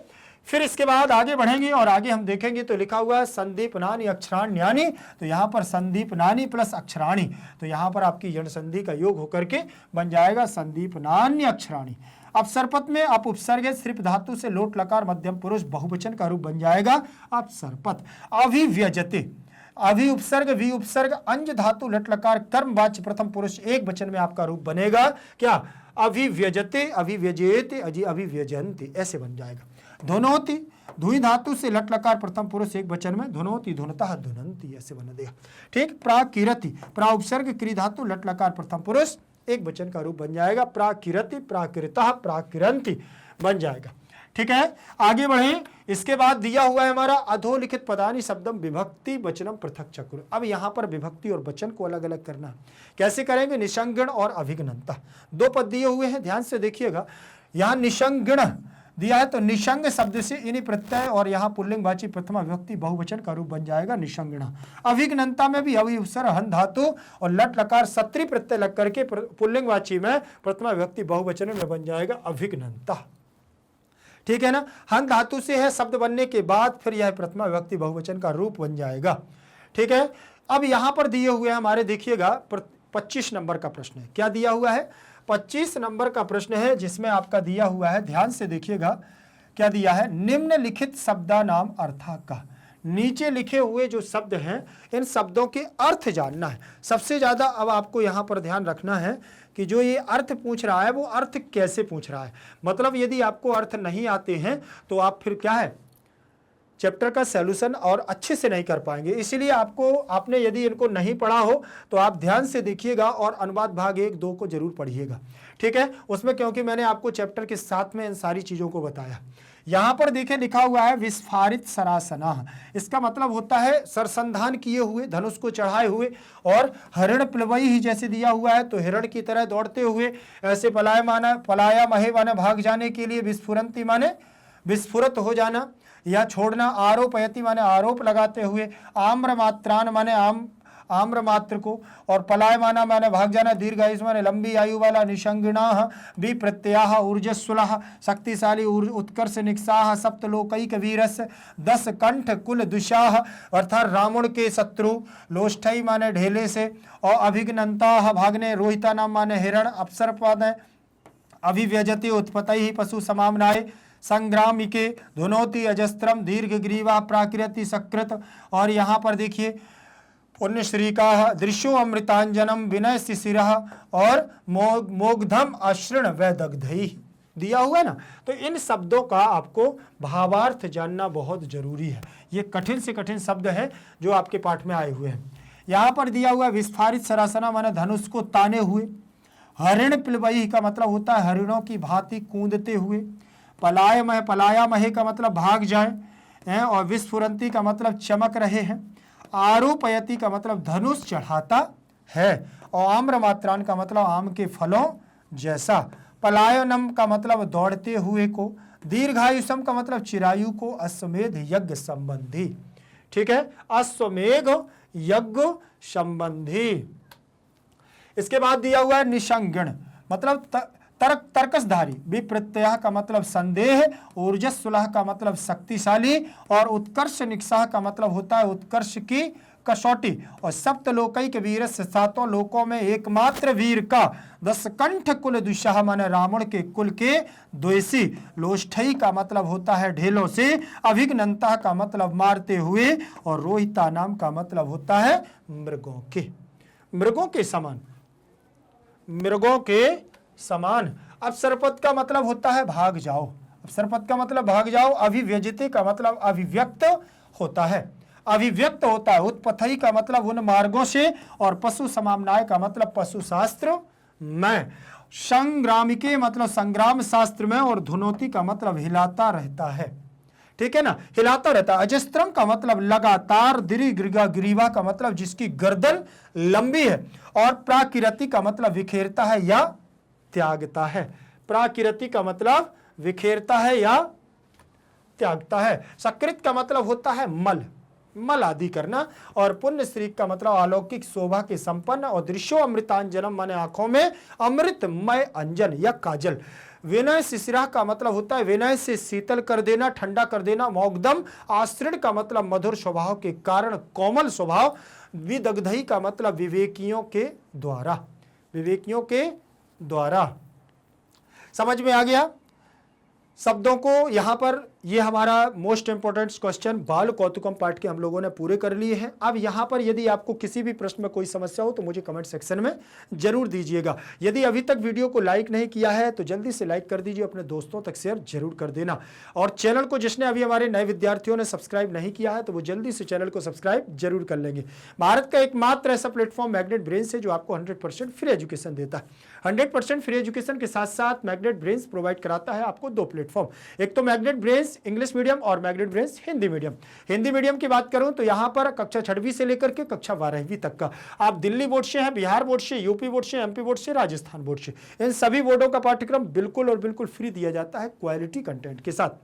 फिर इसके बाद आगे बढ़ेंगे और आगे हम देखेंगे तो लिखा हुआ है संदीपनानि अक्षराण्यानि, तो यहाँ पर संदीपनानि प्लस अक्षराणि, तो यहाँ पर आपकी यण संधि का योग होकर के बन जाएगा संदीपनान्य अक्षराणि। अब सरपत में अप उपसर्ग है, सिर्फ धातु से लोट लकार मध्यम पुरुष बहुवचन का रूप बन जाएगा अब सरपत। अभिव्यजते, अभि उपसर्ग वी उपसर्ग अंज धातु लट लकार कर्म वाच्य प्रथम पुरुष एक वचन में आपका रूप बनेगा क्या? अभिव्यजते, अभिव्यजेते, अभिव्यजन्ति, ऐसे बन जाएगा। धुनोति, धुई धातु से लट लकार प्रथम पुरुष एक वचन में धुनोति धुनतः धुनंति, ऐसे बन देगा, ठीक। प्राकिरति, प्रा उपसर्ग क्री धातु लट लकार प्रथम पुरुष एक वचन का रूप बन जाएगा प्राकिरति, प्राकृतः प्राकिरंति बन जाएगा, ठीक है। आगे बढ़े, इसके बाद दिया हुआ है हमारा अधोलिखित पदानि शब्दम विभक्ति वचनम पृथक चक्र। अब यहां पर विभक्ति और वचन को अलग अलग करना कैसे करेंगे? निषंगण और अभिघ्नता, दो पद दिए हुए हैं, ध्यान से देखिएगा। यहां निषंगण दिया है। तो निशंग शब्द से इन्हीं प्रत्यय और यहाँ पुल्लिंगवाची प्रथमा विभक्ति बहुवचन का रूप बन जाएगा निशंगणा। अभिघ्नता में भी अवि उपसर्ग हन धातु और लट लकार सत्री प्रत्यय लग करके पुल्लिंगवाची में प्रथमा विभक्ति बहुवचन में बन जाएगा अभिघ्नता। ठीक है ना, हन धातु से है शब्द बनने के बाद फिर यह प्रथमा विभक्ति बहुवचन का रूप बन जाएगा। ठीक है, अब यहां पर दिए हुए हमारे देखिएगा 25 नंबर का प्रश्न है। क्या दिया हुआ है? 25 नंबर का प्रश्न है जिसमें आपका दिया हुआ है, ध्यान से देखिएगा क्या दिया है। निम्नलिखित शब्दा नाम अर्था का, नीचे लिखे हुए जो शब्द हैं इन शब्दों के अर्थ जानना है। सबसे ज्यादा अब आपको यहां पर ध्यान रखना है कि जो ये अर्थ पूछ रहा है वो अर्थ कैसे पूछ रहा है। मतलब यदि आपको अर्थ नहीं आते हैं तो आप फिर क्या है, चैप्टर का सॉल्यूशन और अच्छे से नहीं कर पाएंगे। इसीलिए आपने यदि इनको नहीं पढ़ा हो तो आप ध्यान से देखिएगा और अनुवाद भाग 1-2 को जरूर पढ़िएगा। ठीक है, उसमें क्योंकि मैंने आपको चैप्टर के साथ में इन सारी चीजों को बताया। यहां पर देखिए लिखा हुआ है विस्फारित सरासना, इसका मतलब होता है सरसंधान किए हुए, धनुष को चढ़ाए हुए। और हरिण प्लवई ही जैसे दिया हुआ है तो हिरण की तरह दौड़ते हुए, ऐसे पलाया महे माने भाग जाने के लिए, विस्फुरंती माने विस्फुरत हो जाना या छोड़ना, आरोपयति माने आरोप लगाते हुए, आम्र मात्रान माने आम्र मात्र को, और पलायमाना माने भाग जाना, दीर्घायुष माने लंबी आयु वाला, निशंगणाः विप्रत्ययाः ऊर्जस्वलः शक्तिशाली, उत्कर्ष निक्साः सप्तलोकैक वीरस, 10 कंठ कुल दुशाः अर्थात रावण के शत्रु, लोष्ठई माने ढेले से, और अभिघ्नन्ताः भागने, रोहिता नाम माने हिरण, अप्सर पद, अभिव्यजति उत्पत्ति पशु समामनाय, संग्रामिके धुनोति अजस्त्रम, दीर्घ ग्रीवा प्राकृति सकृत। और यहाँ पर देखिए पुण्य श्री का दृश्यो अमृतांजनम विनय शिशिरः और मोग्धम अश्रण वैदग्धई दिया हुआ है ना। तो इन शब्दों का आपको भावार्थ जानना बहुत जरूरी है। ये कठिन से कठिन शब्द हैं जो आपके पाठ में आए हुए हैं। यहाँ पर दिया हुआ विस्फारित सरासना माने धनुष को ताने हुए, हरिण प्लवई का मतलब होता है हरिणों की भांति कूदते हुए, पलाया महे का मतलब भाग जाए हैं, और विस्फुरंती का मतलब चमक रहे हैं, आरोपयति का मतलब धनुष चढ़ाता है, और आम्र मात्रान का मतलब आम के फलों जैसा, पलायनम का मतलब दौड़ते हुए को, दीर्घायुषम का मतलब चिरायु को, अश्वमेध यज्ञ संबंधी। ठीक है, अश्वमेघ यज्ञ संबंधी। इसके बाद दिया हुआ है निशंगण मतलब तर्कसधारी, विप्रत्यय का मतलब संदेह, ऊर्जस्वलः का मतलब शक्तिशाली, और उत्कर्ष निक्साह का मतलब होता है उत्कर्ष की कसौटी, और सप्तलोकैक वीर से 7 लोकों में एकमात्र वीर का, 10 कंठ कुल दुशाह माने रावण के कुल के द्वेषी, लोष्ठई का मतलब होता है ढेलों से, अभिघ्नन्ता का मतलब मारते हुए, और रोहिता नाम का मतलब होता है मृगों के समान, मृगों के समान। अब सरपद का मतलब होता है भाग जाओ, अब सरपद का मतलब भाग जाओ। अभिव्यजति का मतलब अभिव्यक्त होता है, अभिव्यक्त होता है। उत्पत्ति का मतलब उन मार्गों से, और पशु समामनाय का मतलब पशु शास्त्र में, संग्रामिके मतलब संग्राम शास्त्र में, और धुनोती का मतलब हिलाता रहता है। ठीक है ना, हिलाता रहता है। अजस्त्रम का मतलब लगातार, ग्रीवा का मतलब जिसकी गर्दन लंबी है, और प्राकृति का मतलब बिखेरता है या त्यागता है। प्राकृति का मतलब विखेरता है या त्यागता है। सकृत का मतलब होता है मल आदि करना, और पुण्य श्री का मतलब अलौकिक शोभा के संपन्न, और दृश्यो अमृतांजनम माने आंखों में अमृतमय अंजन या काजल। विनय शिशिरा का मतलब होता है विनय से शीतल कर देना, ठंडा कर देना। मोग्धम आश्रण का मतलब मधुर स्वभाव के कारण कोमल स्वभाव। विदग्धई का मतलब विवेकियों के द्वारा। समझ में आ गया शब्दों को। यहां पर ये हमारा मोस्ट इंपोर्टेंट क्वेश्चन बाल कौतुकम पाठ के हम लोगों ने पूरे कर लिए हैं। अब यहां पर यदि आपको किसी भी प्रश्न में कोई समस्या हो तो मुझे कमेंट सेक्शन में जरूर दीजिएगा। यदि अभी तक वीडियो को लाइक नहीं किया है तो जल्दी से लाइक कर दीजिए, अपने दोस्तों तक शेयर जरूर कर देना। और चैनल को जिसने अभी हमारे नए विद्यार्थियों ने सब्सक्राइब नहीं किया है तो वो जल्दी से चैनल को सब्सक्राइब जरूर कर लेंगे। भारत का एकमात्र ऐसा प्लेटफॉर्म मैग्नेट ब्रेन्स है जो आपको 100% फ्री एजुकेशन देता है। 100% फ्री एजुकेशन के साथ साथ मैग्नेट ब्रेन्स प्रोवाइड कराता है आपको 2 प्लेटफॉर्म। एक तो Magnet Brains Brains English medium और Magnet Brains Hindi medium. Hindi medium की बात करूं तो यहां पर कक्षा 6वीं से लेकर के कक्षा 12वीं तक का आप दिल्ली बोर्ड से हैं, बिहार बोर्ड से, यूपी बोर्ड से, एमपी बोर्ड से, राजस्थान बोर्ड से, इन सभी बोर्डों का पाठ्यक्रम बिल्कुल और बिल्कुल फ्री दिया जाता है क्वालिटी कंटेंट के साथ।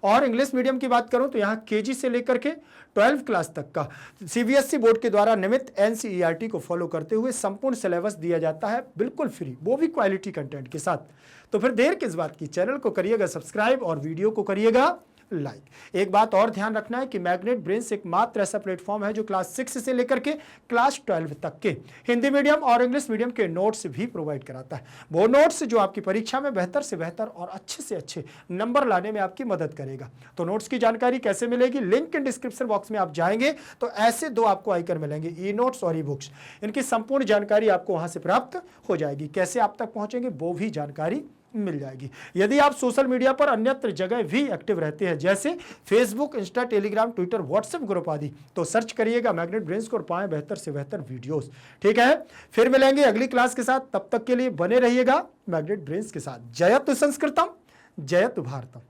और इंग्लिश मीडियम की बात करूं तो यहाँ केजी से लेकर के 12वीं क्लास तक का सीबीएसई बोर्ड के द्वारा नियमित एनसीईआरटी को फॉलो करते हुए संपूर्ण सिलेबस दिया जाता है बिल्कुल फ्री, वो भी क्वालिटी कंटेंट के साथ। तो फिर देर किस बात की, चैनल को करिएगा सब्सक्राइब और वीडियो को करिएगा लाइक। एक बात और ध्यान रखना है कि मैग्नेट ब्रेन्स एक मात्र ऐसा प्लेटफॉर्म है जो क्लास 6 से लेकर के क्लास 12 तक के हिंदी मीडियम और इंग्लिश मीडियम के नोट्स भी प्रोवाइड कराता है। वो नोट्स जो आपकी परीक्षा में बेहतर से बेहतर और अच्छे से अच्छे नंबर लाने में आपकी मदद करेगा। तो नोट्स की जानकारी कैसे मिलेगी, लिंक इन डिस्क्रिप्शन बॉक्स में आप जाएंगे तो ऐसे दो आपको आइकन मिलेंगे, ई नोट्स और ई बुक्स। इनकी संपूर्ण जानकारी आपको वहां से प्राप्त हो जाएगी। कैसे आप तक पहुंचेंगे वो भी जानकारी मिल जाएगी। यदि आप सोशल मीडिया पर अन्यत्र जगह भी एक्टिव रहते हैं जैसे Facebook, Insta, Telegram, Twitter, WhatsApp group आदि, तो सर्च करिएगा मैग्नेट ब्रेन्स को और पाएं बेहतर से बेहतर वीडियोस। ठीक है, फिर मिलेंगे अगली क्लास के साथ, तब तक के लिए बने रहिएगा मैग्नेट ब्रेन्स के साथ। जयतु संस्कृतम, जयतु भारतम।